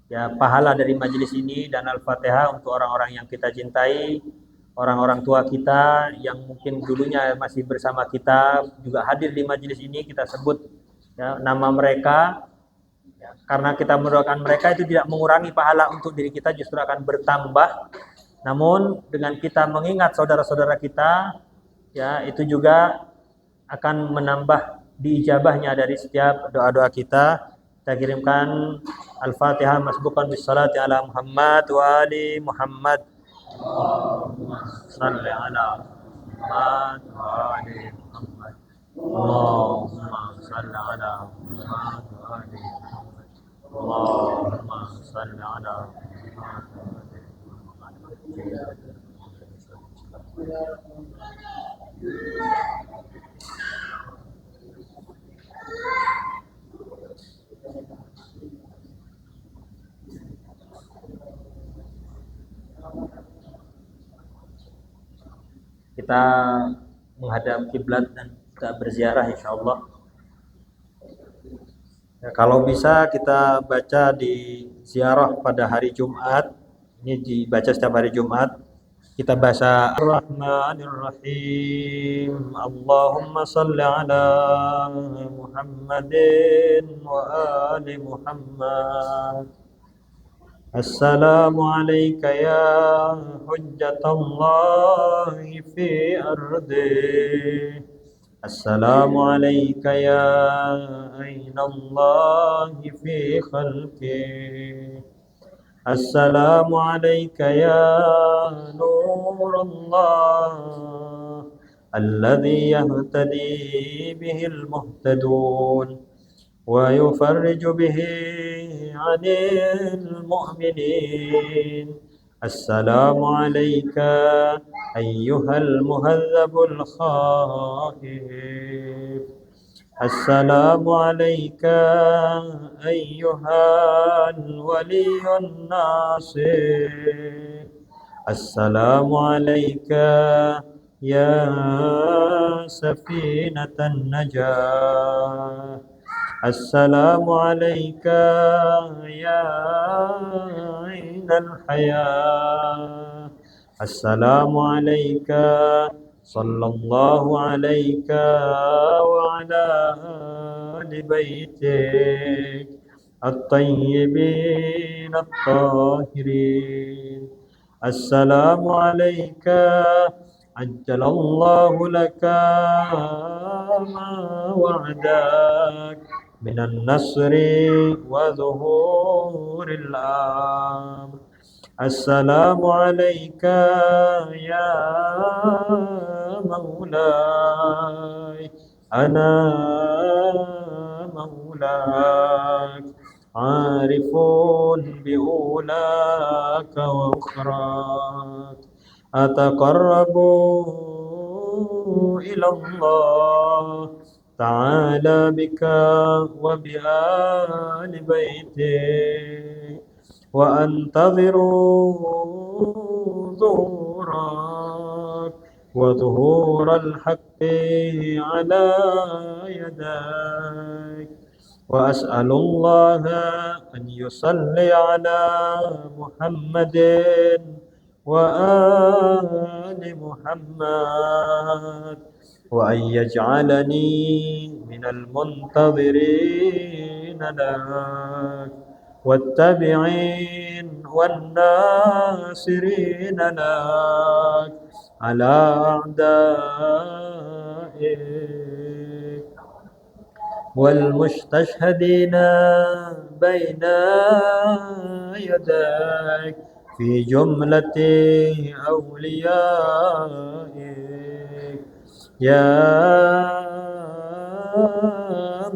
ya pahala dari majelis ini dan Al-Fatihah untuk orang-orang yang kita cintai, orang-orang tua kita yang mungkin dulunya masih bersama kita juga hadir di majelis ini, kita sebut ya, nama mereka ya, karena kita mendoakan mereka itu tidak mengurangi pahala untuk diri kita, justru akan bertambah. Namun dengan kita mengingat saudara-saudara kita ya itu juga akan menambah diijabahnya dari setiap doa-doa kita. Kita kirimkan Al-Fatihah masbuqan bis salati ala Muhammad wa ali Muhammad. Allahumma salli ala Muhammad wa ali Muhammad. Allahumma salli ala Muhammad wa ali Muhammad. Allahumma salli ala Muhammad wa ali kita menghadap kiblat dan kita berziarah insyaallah. Ya, kalau bisa kita baca di ziarah pada hari Jumat. Ini dibaca setiap hari Jumat. Kita baca Ar-Rahmanir-Rahim. Allahumma salli ala Muhammadin wa ali Muhammad. Assalamu alayka ya hujjatallahi fi ardi. Assalamu alayka ya aynallahi fi khalqi. Assalamu alayka ya nurallah alladhi yahtadi bihil muhtadun wa yufarriju bihi 'anil mu'minin. Assalamu alayka ayyuhal muhadzabul khaif. Assalamu alayka ayyuhal waliyun nasir. Assalamu alayka ya safinatan najah. Assalamu alayka ya ainal hayah. Assalamu alayka sallallahu alayka wa ala ali baitik at-tayyibin at-tahirin. Assalamu alayka ajjalallahu laka ma wa'adak minan nasri wa zuhuril amr. Assalamu alayka ya maulay ana maulak arifun biulaka wa ukhrak ataqarrabu ila Allah ta'ala bika wa bi ali baitik wa antaziru zuhurak wa zuhural haqqi ala yadak wa as'alullaha an yusalli ala Muhammadin wa ali Muhammad wa an yaj'alani minal muntazirin lak والتابعين والناصرين لك على أعدائك والمستشهدين بين يديك في جملة أوليائك يا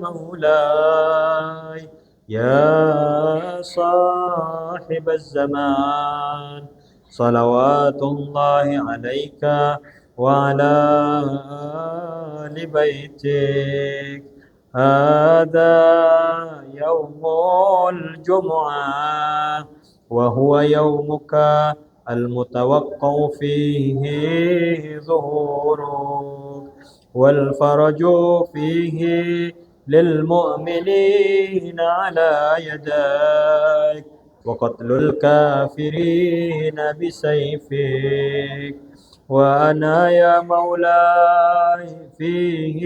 مولاي يا صاحب الزمان صلوات الله عليك وعلى آل بيتك. هذا يوم الجمعة وهو يومك المتوقع فيه ظهورك، والفرج فيه للمؤمنين على يديك، وقتل الكافرين بسيفك. وأنا يا مولاي فيه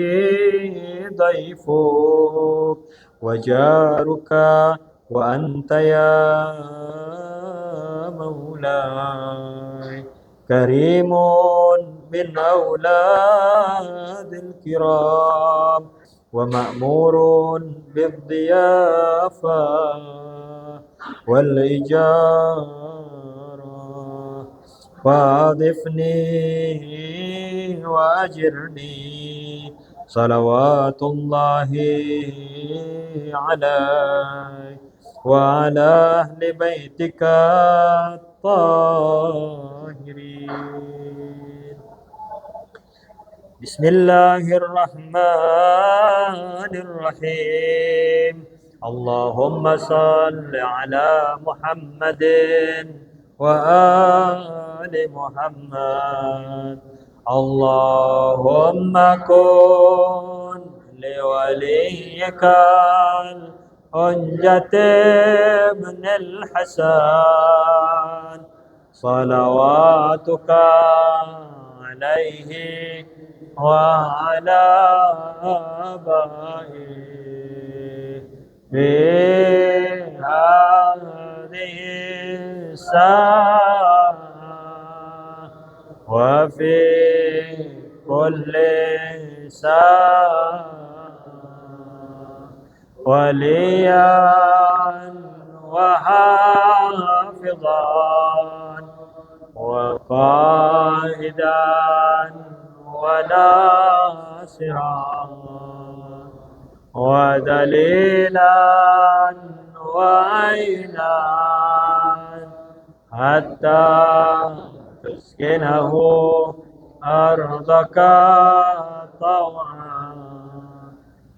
ضيفك وجارك، وأنت يا مولاي كريم من أولاد الكرام، ومأمور بالضيافة والإجارة، فاضفني وأجرني صلوات الله عليك وعلى أهل بيتك الطاهرين. بسم الله الرحمن الرحيم. اللهم صل على محمد وآل محمد. اللهم كن لوليك الحجة بن الحسن صلواتك عليه وعلى آبائه في هذه الساعة وفي كل ساعة وليا وحافظا وقائدا وناصرا ودليلا وعينا حتى تسكنه أرضك طوعا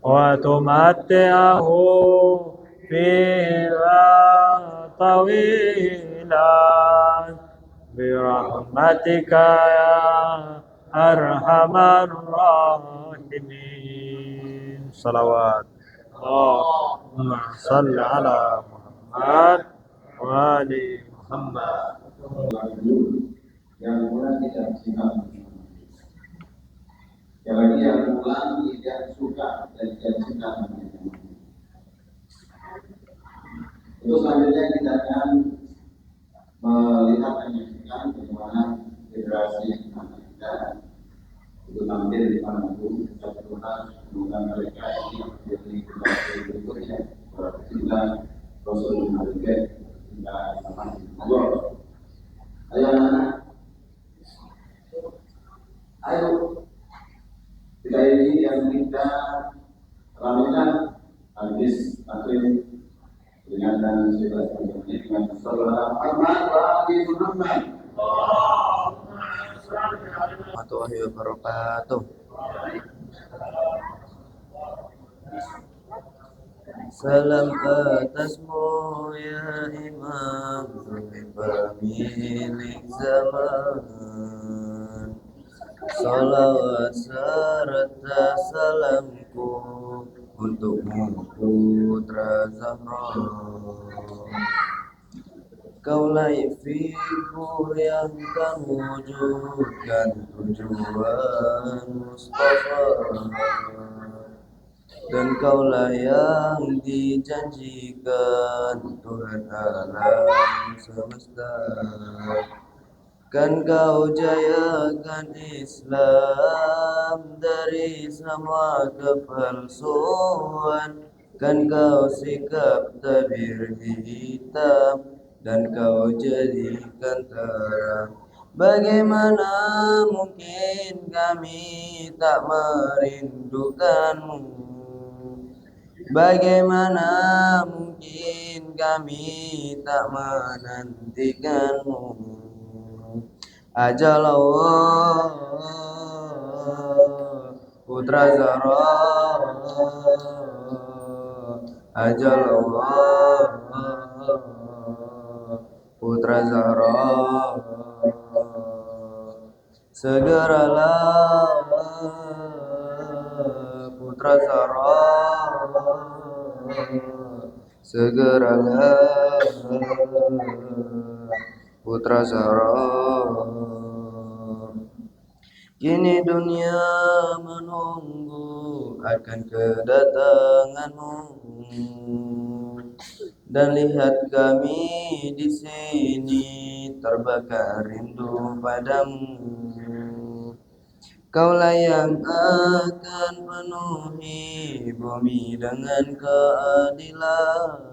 وتمتعه فيها طويلا برحمتك يا أرحم الراحمين. صلوات اللهم صل على محمد وآل محمد. yang mulai tidak cinta, yang lagi yang pulang tidak suka dan tidak cinta. Untuk selanjutnya kita akan melihat dan menyaksikan bagaimana generasi anak kita itu tampil di panggung sempurna dengan mereka ini menjadi generasi berikutnya kita Rasulullah juga kita sama Allah. Ayo anak, ayo kita ini yang kita ramaikan habis akhir dengan dan sebelah dengan saudara Muhammad wa ali Muhammad. Warahmatullahi wabarakatuh. Salam atasmu ya Imam pemilik zaman. Salawat serta salamku untukmu putra Zahra. Kaulah figur yang kan wujudkan tujuan Mustafa, dan kaulah yang dijanjikan Tuhan alam semesta. Kan kau jayakan Islam dari semua kepalsuan, kan kau sikap tabir hitam dan kau jadikan terang. Bagaimana mungkin kami tak merindukanmu? Bagaimana mungkin kami tak menantikanmu? Ajal Allah putra Zahra, ajal Allah putra Zahra, segeralah putra Zahra, segeralah putra Zahra. Kini dunia menunggu akan kedatanganmu, dan lihat kami di sini terbakar rindu padamu. Kaulah yang akan penuhi bumi dengan keadilan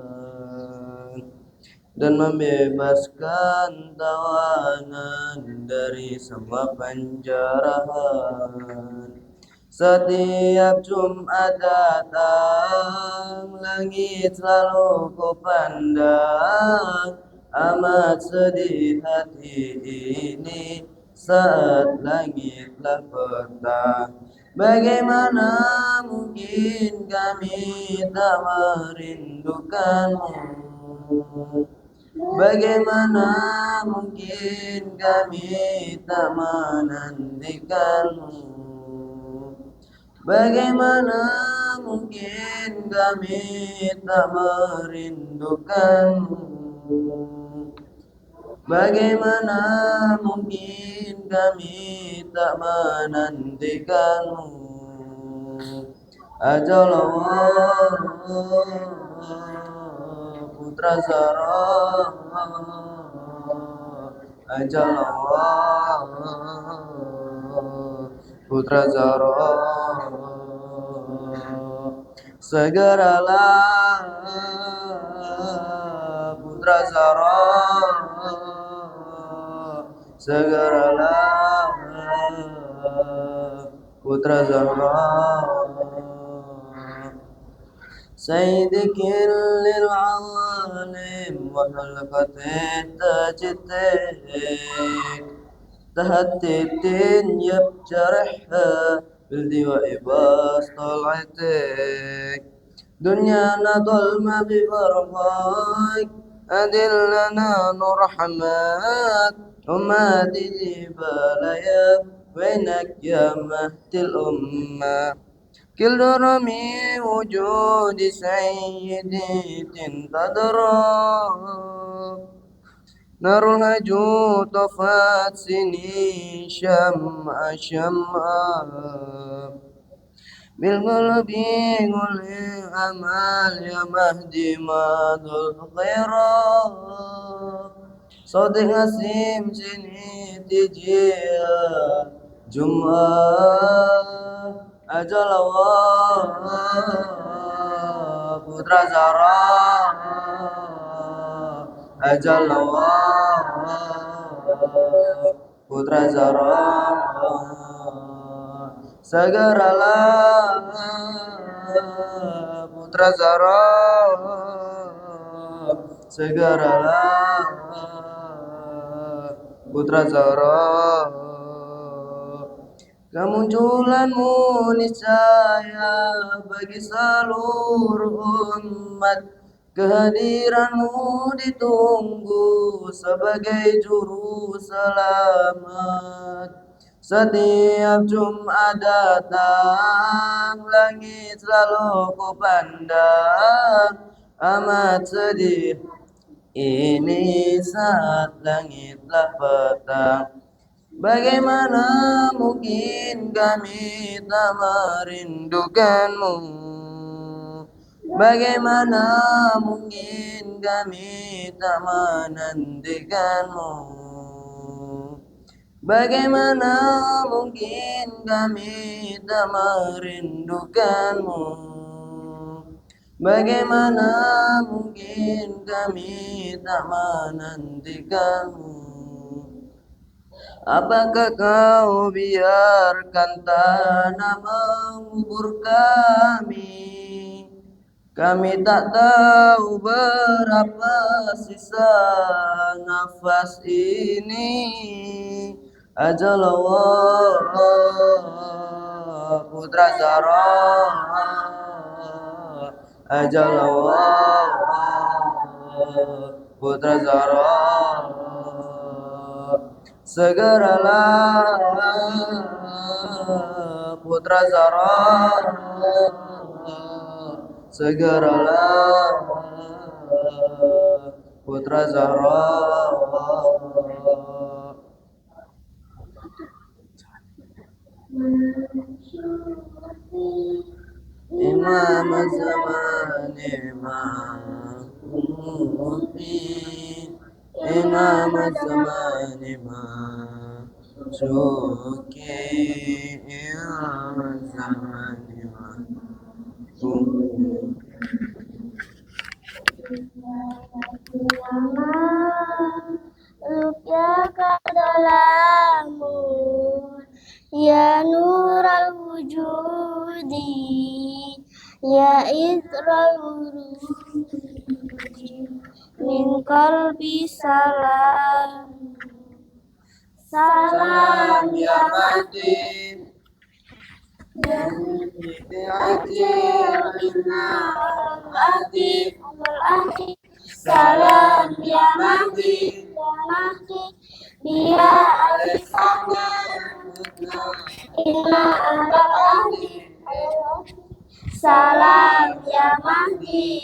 dan membebaskan tawanan dari semua penjarahan. Setiap Jumat datang, langit selalu ku pandang. Amat sedih hati ini saat langitlah petang. Bagaimana mungkin kami tak merindukanmu? Bagaimana mungkin kami tak menantikanmu? Bagaimana mungkin kami tak merindukanmu? Bagaimana mungkin kami tak menantikanmu? Ajal Allah putra Zahra, ajal Allah putra Zahra, segeralah putra Zahra, segeralah putra Zahra. سيدك للعوالم وحلقة تاجتك تهدد يبجرحها بالدواء باس طلعتك دنيانا ظلمة بفرحك أدلنا نور حماك وما جبال يا وينك يا مهد الأمة كل رمي وجود سيدي تنتظر نار الهجو طفت سني شمع بالقلب كل أمل يا مهدي ماذا الخيرات صدق نسيم سني تجي جمعة ajal Allah putra Zahra, ajal Allah putra Zahra, segeralah putra Zahra, segeralah putra Zahra. Kemunculanmu niscaya bagi seluruh umat, kehadiranmu ditunggu sebagai juru selamat. Setiap Jumat datang, langit selalu ku pandang. Amat sedih ini saat langitlah petang. Bagaimana mungkin kami tak merindukanmu? Bagaimana mungkin kami tak menantikanmu? Bagaimana mungkin kami tak merindukanmu? Bagaimana mungkin kami tak menantikanmu? Apakah kau biarkan tanah mengubur kami? Kami tak tahu berapa sisa nafas ini. Ajalallah putra Zahra, ajalallah putra Zahra, segeralah putra Zahra, segeralah putra Zahra. Imam zaman imam Imam zaman imam Suki Imam zaman imam Rupiah dalamu ya nural wujudi ya idral wurudi min qalbi salam salam ya mati salam ya mahdi dia alisana inna al-ahdi salam ya mahdi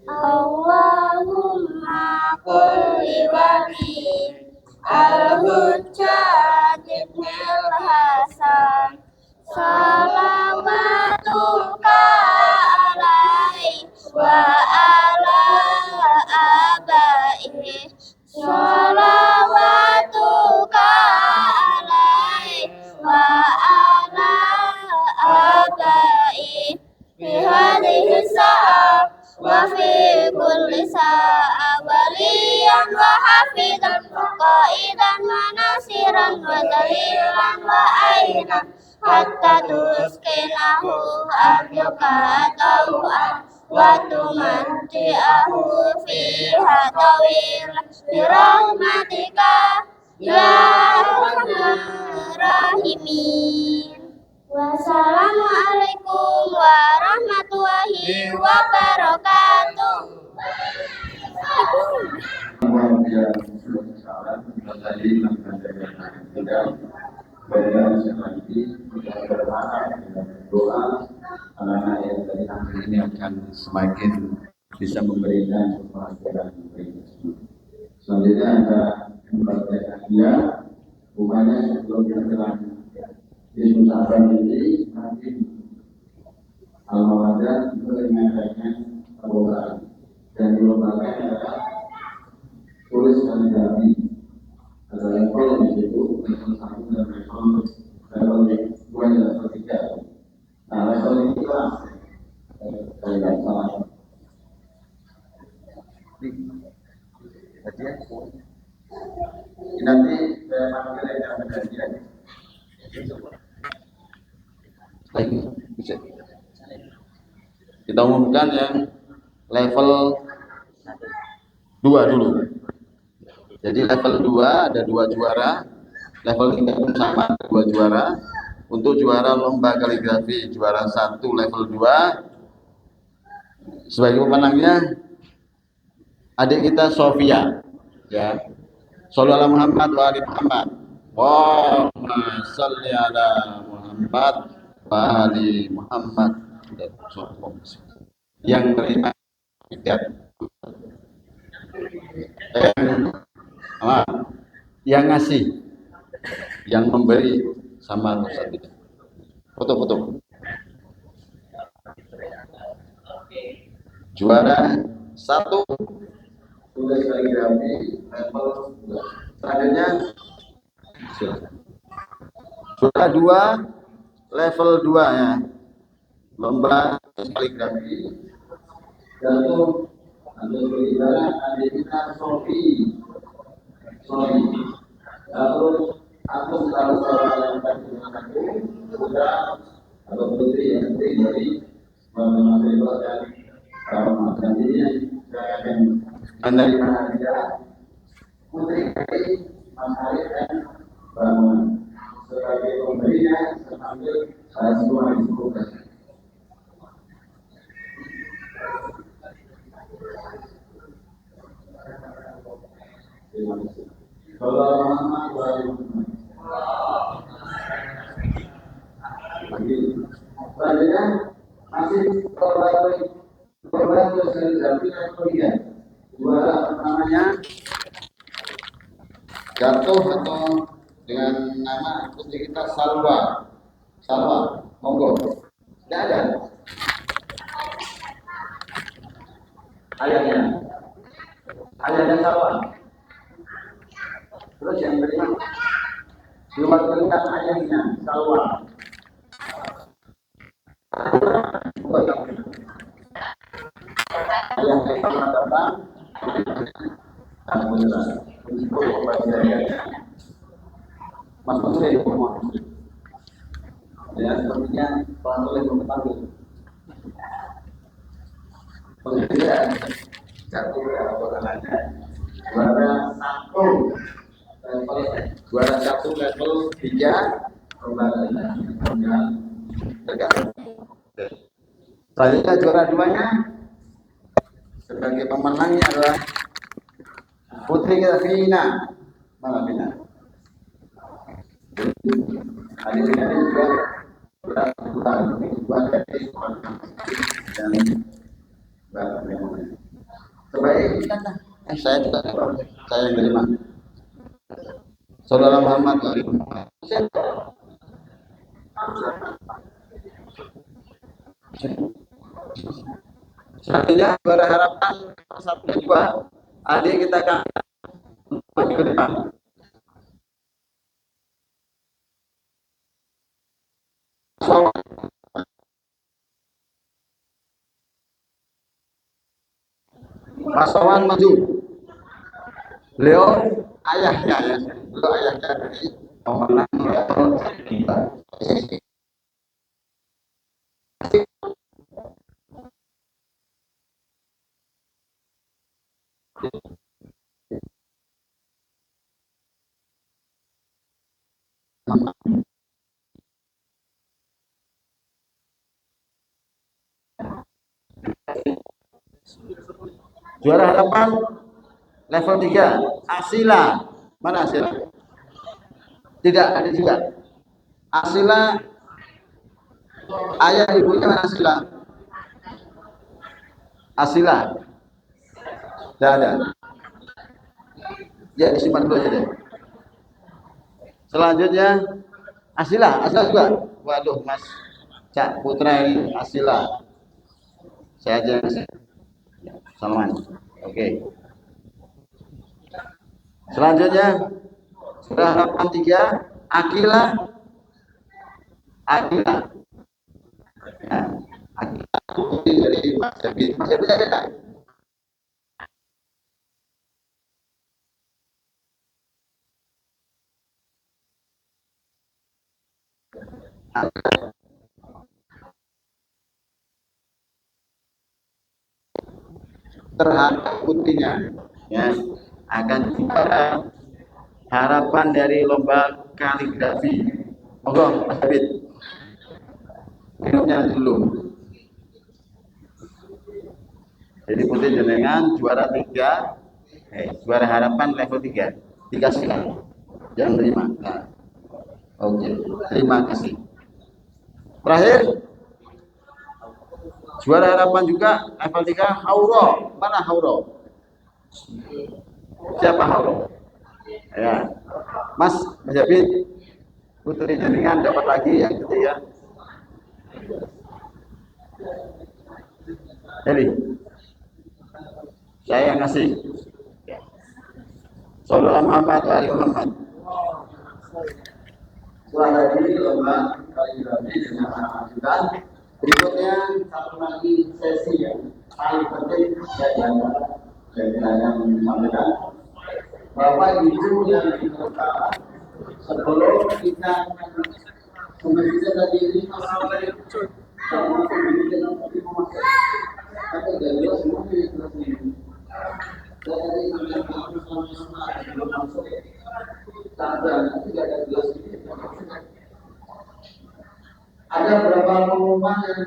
Allahumma qul wali al-hujjat ibnil hasan salawatuka alaihi wa ala abaihi salawatuka alaihi wa ala abaihi fi hadhihi sa'a wa fi kulli sa'a waliyan wa hafidan qaidan wa nasiran wa dalilan wa ainan hatta tuskinahu arjuka tau'an wa tumanti'ahu fiha tawilan birahmatika ya arhamar rahimin. Wassalamualaikum warahmatullahi wabarakatuh. Anak-anak yang dari hari ini akan semakin bisa memberikan pelajaran. Selanjutnya ada pembelajaran dia, bukannya sebelum berjalan di Nusantara ini nanti almawadah itu mengadakan perlombaan dan dilombakan adalah tulis kaligrafi. Ada level di situ, level 1 dan level 2 dan level 3. Nah, level ini kelas saya tidak salah. Nanti saya panggil yang kajian. Kita umumkan yang level 2 dulu. Jadi level 2 ada 2 juara, level 3 pun sama ada 2 juara. Untuk juara lomba kaligrafi juara 1 level 2 sebagai pemenangnya adik kita Sofia, ya. Shallallahu ala Muhammad wa ali Muhammad. Allahumma shalli ala Muhammad wa ali Muhammad. Yang terima yang ngasih, yang memberi sama Ustaz itu. Foto-foto. Juara 1 tulis kaligrafi level 2. Selanjutnya juara 2 level 2 ya. Lomba kaligrafi. Jatuh atau berbicara adik kita Sofi. Lalu aku tahu yang aku putra atau putri yang dari Bapak dan Rahmat. Dan ini saya akan menerima hadiah putri Mas Arif dan Bangun sebagai pemberinya sambil semua disebutkan. Terima kasih. Kalau Muhammad selanjutnya masih korban sosialisasi ekonomi. Juara pertamanya jatuh atau dengan nama putri kita Salwa. Salwa, monggo. Tidak ada. Ayahnya. Ayahnya Salwa. Terus yang kedua, diwakilkan ayahnya Salwa. Ayahnya Salwa datang. Mas Putri ya, sepertinya Pak Soleh mengetahui pengertian satu orangnya juara satu level 3 kembali selanjutnya juara 2-nya sebagai pemenangnya adalah putri kita Vina. Mana Vina? Adik-adik juga dan sebaik saya juga saya yang terima. Saudara Muhammad selanjutnya berharapan 1 dan 2 adik kita akan maju ke depan. Mas Sowan maju. Beliau ayahnya ya. Beliau ayahnya dari pemenang level 3. Juara harapan level 3 Asila. Mana Asila? Tidak ada juga. Asila ayah ibunya mana Asila? Asila. Tidak ada. Ya disimpan dulu aja deh. Selanjutnya Asila, Asila juga. Waduh Mas Cak Putra ini Asila. Saya aja Salman. Oke. Selanjutnya sudah harapan 3 Akila. Akila. Ya, Akila dari Mas David. Mas David ada. Terhadap putrinya ya akan juara harapan dari lomba kaligrafi. Monggo Mas David minumnya dulu. Jadi putri jenengan juara 3 juara harapan level 3 dikasihkan yang terima. Nah, oke, terima kasih. Terakhir juara harapan juga level 3 Hauro. Mana Hauro? Siapa Hauro? Ya. Mas David putri jenengan dapat lagi yang ketiga. Jadi saya yang ngasih. Saudara Muhammad Ali Muhammad. Setelah tadi lomba kaligrafi dengan anak-anak berikutnya satu lagi sesi yang paling penting saya menyampaikan Bapak Ibu yang diperlukan sebelum kita semestinya tadi ini sampai sama pendidikan tapi memakai ada gaya semuanya yang terjadi. Jadi belum masuk tanggal tidak ada jelas ini. Ada beberapa pengumuman yang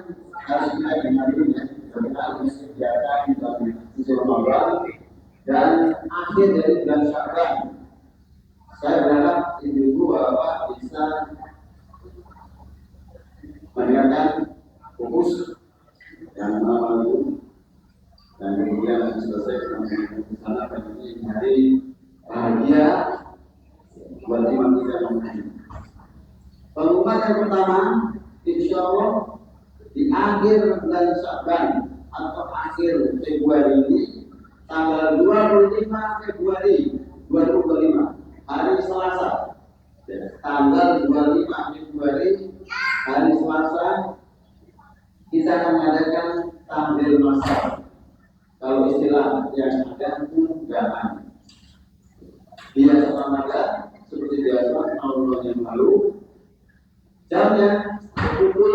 harus kita dengar ya, kita harus kegiatan di Ramadan dan akhir dari bulan Sya'ban. Saya berharap ibu-ibu bapak bisa mendengarkan fokus yang malam itu dan kemudian selesai melaksanakan ini hari bahagia buat imam kita mengaji. Pengumuman yang pertama, insya Allah di akhir bulan Sya'ban atau akhir Februari ini, tanggal 25 Februari 2025, hari Selasa, tanggal 25 Februari hari Selasa, kita akan mengadakan tampil massal. Kalau istilah yang ada undangan. Biasa Ramadan seperti biasa tahun yang lalu. Jamnya pukul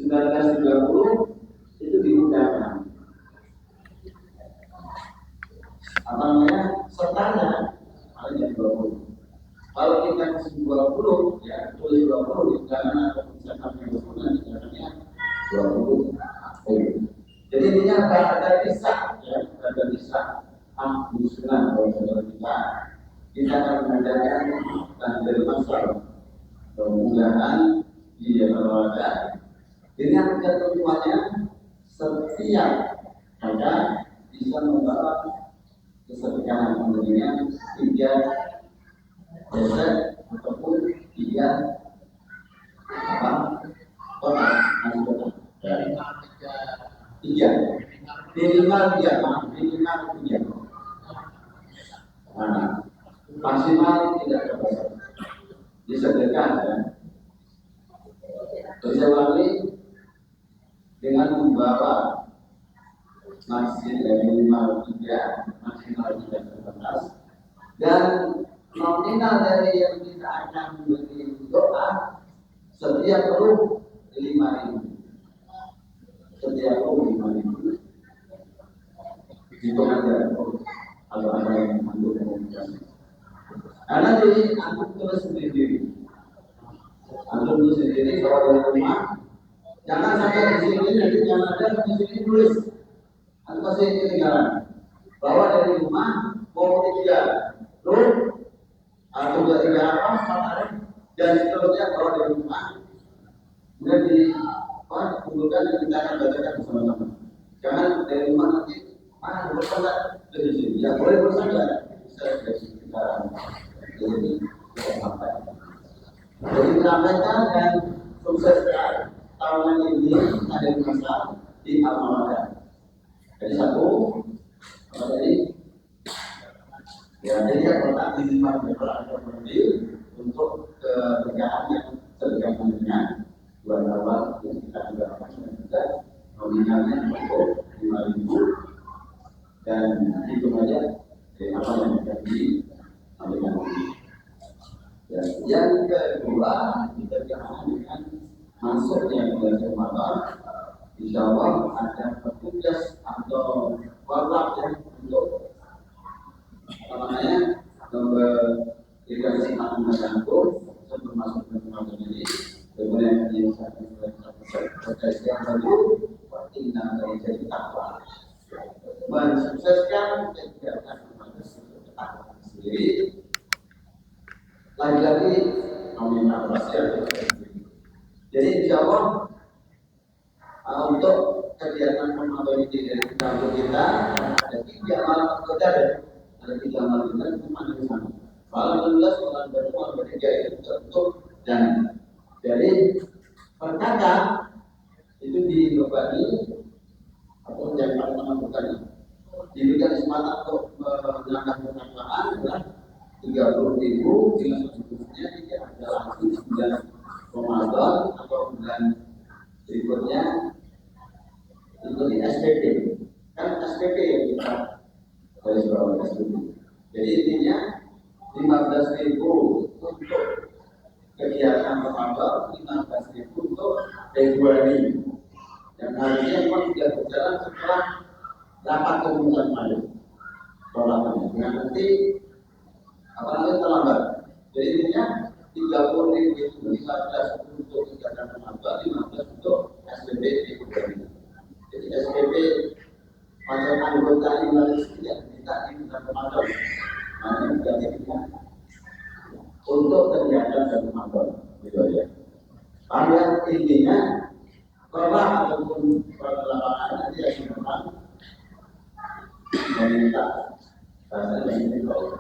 19.30 itu diundangkan. Apa namanya? Sertanya ada jam 20. Kalau kita masih 20, ya tulis 20 jangan ada misalkan yang 20 jangannya 20. Jadi intinya ada bisa, ya ada bisa. Muslim kalau saudara kita akan mengadakan tampil massal kemudahan di Ramadan dengan ketentuannya setiap maka bisa membawa keserpihan pembelian 3 deset ataupun 3 kotak dari 3 minimal 3 maksimal tidak ada pasal disediakan ya. Saya ulangi dengan membawa minimal 3 maksimal 3 dan nominal dari yang kita akan memberi doa setiap ruh 5.000 setiap ruh 5.000 itu aja kalau ada yang mendukung komunikasi. Karena jadi aku tulis sendiri bahwa dari rumah jangan sampai di sini nanti jangan ada di sini tulis aku masih ketinggalan bahwa dari rumah mau 3 ruh atau 3 apa dan seterusnya kalau dari rumah kemudian kumpulkan dan kita akan bacakan bersama-sama. Jangan dari rumah nanti bersama dari sini ya boleh bersama bisa kita jadi sampai. Jadi menyampaikan dan sukseskan tahunan ini ada di masa di Ramadan. Jadi satu, jadi ya jadi kotak minimal berapa untuk kerjaan yang tergantung dengan bulan awal yang kita juga lakukan juga nominalnya untuk 5.000 dan itu saja apa yang akan disampaikan. Ya, yang kedua kita jangan dengan masuknya bulan Ramadan, insya Allah ada petugas atau warlap yang untuk apa namanya memberikan simpanan mengganggu sebelum masuk ke Ramadan ini. Kemudian yang terkait yang baru, tinggal dari jadi takwa, mensukseskan kegiatan Ramadan sendiri. Lagi-lagi nominal pasien. Jadi insya Allah untuk kegiatan Ramadan ini dari kampung kita ada 3 malam berbeda, ada 3 malam berbeda cuma di sana. Malam 12 malam berdoa bertiga itu untuk dan jadi perkata itu dibebani atau yang paling menentukannya diberikan kesempatan untuk melakukan perkataan adalah 30.000 bila sebelumnya tidak ada lagi bulan Ramadan atau bulan berikutnya itu di SPP kan SPP yang kita dari bawah SPP. Jadi intinya 15.000 untuk kegiatan Ramadan, 15.000 untuk Februari dan harusnya memang tidak berjalan setelah rapat keputusan malam. Nanti Jadi intinya 30.000 itu 15 untuk kegiatan Ramadan, 15 untuk SPP ekonomi. Jadi SPP macam anggota Indonesia tidak minta di bulan Ramadan, nanti tidak untuk kegiatan dan Ramadan, gitu ya. Pada intinya korban ataupun perlawanan nanti yang memang meminta rasanya ini kalau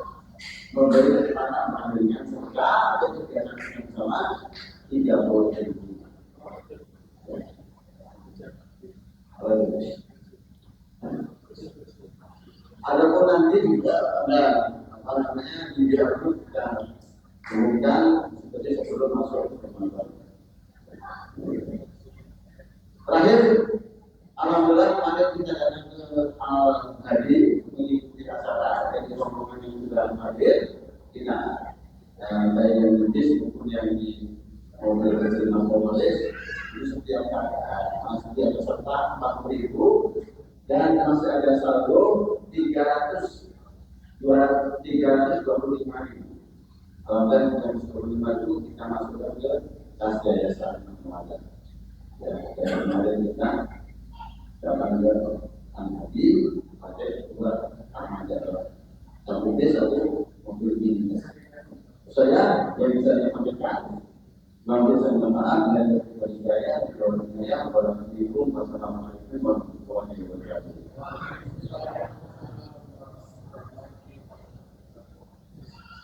memberi kecepatan mandirinya surga atau kegiatan yang sama 30.000. Adapun nanti juga ada apa namanya didiagnos dan kemudian seperti sebelum masuk ke Ramadan. Terakhir, alhamdulillah kemarin kita datang ke Al-Hadi mengikuti acara dari rombongan yang sudah hadir. Kita baik yang medis maupun yang di mobil kecil Makomolis itu setiap peserta 40.000 dan masih ada saldo 325.000. Alhamdulillah 325 itu kita masukkan ke kas yayasan Ramadan. Ya, dan kemarin kita datang ke Al-Hadi pakai buat Ramadan. Sampai dia satu mobil ini. Saya yang bisa disampaikan, mohon maaf dan bagi saya, Assalamualaikum warahmatullahi wabarakatuh.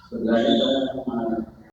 Sebenarnya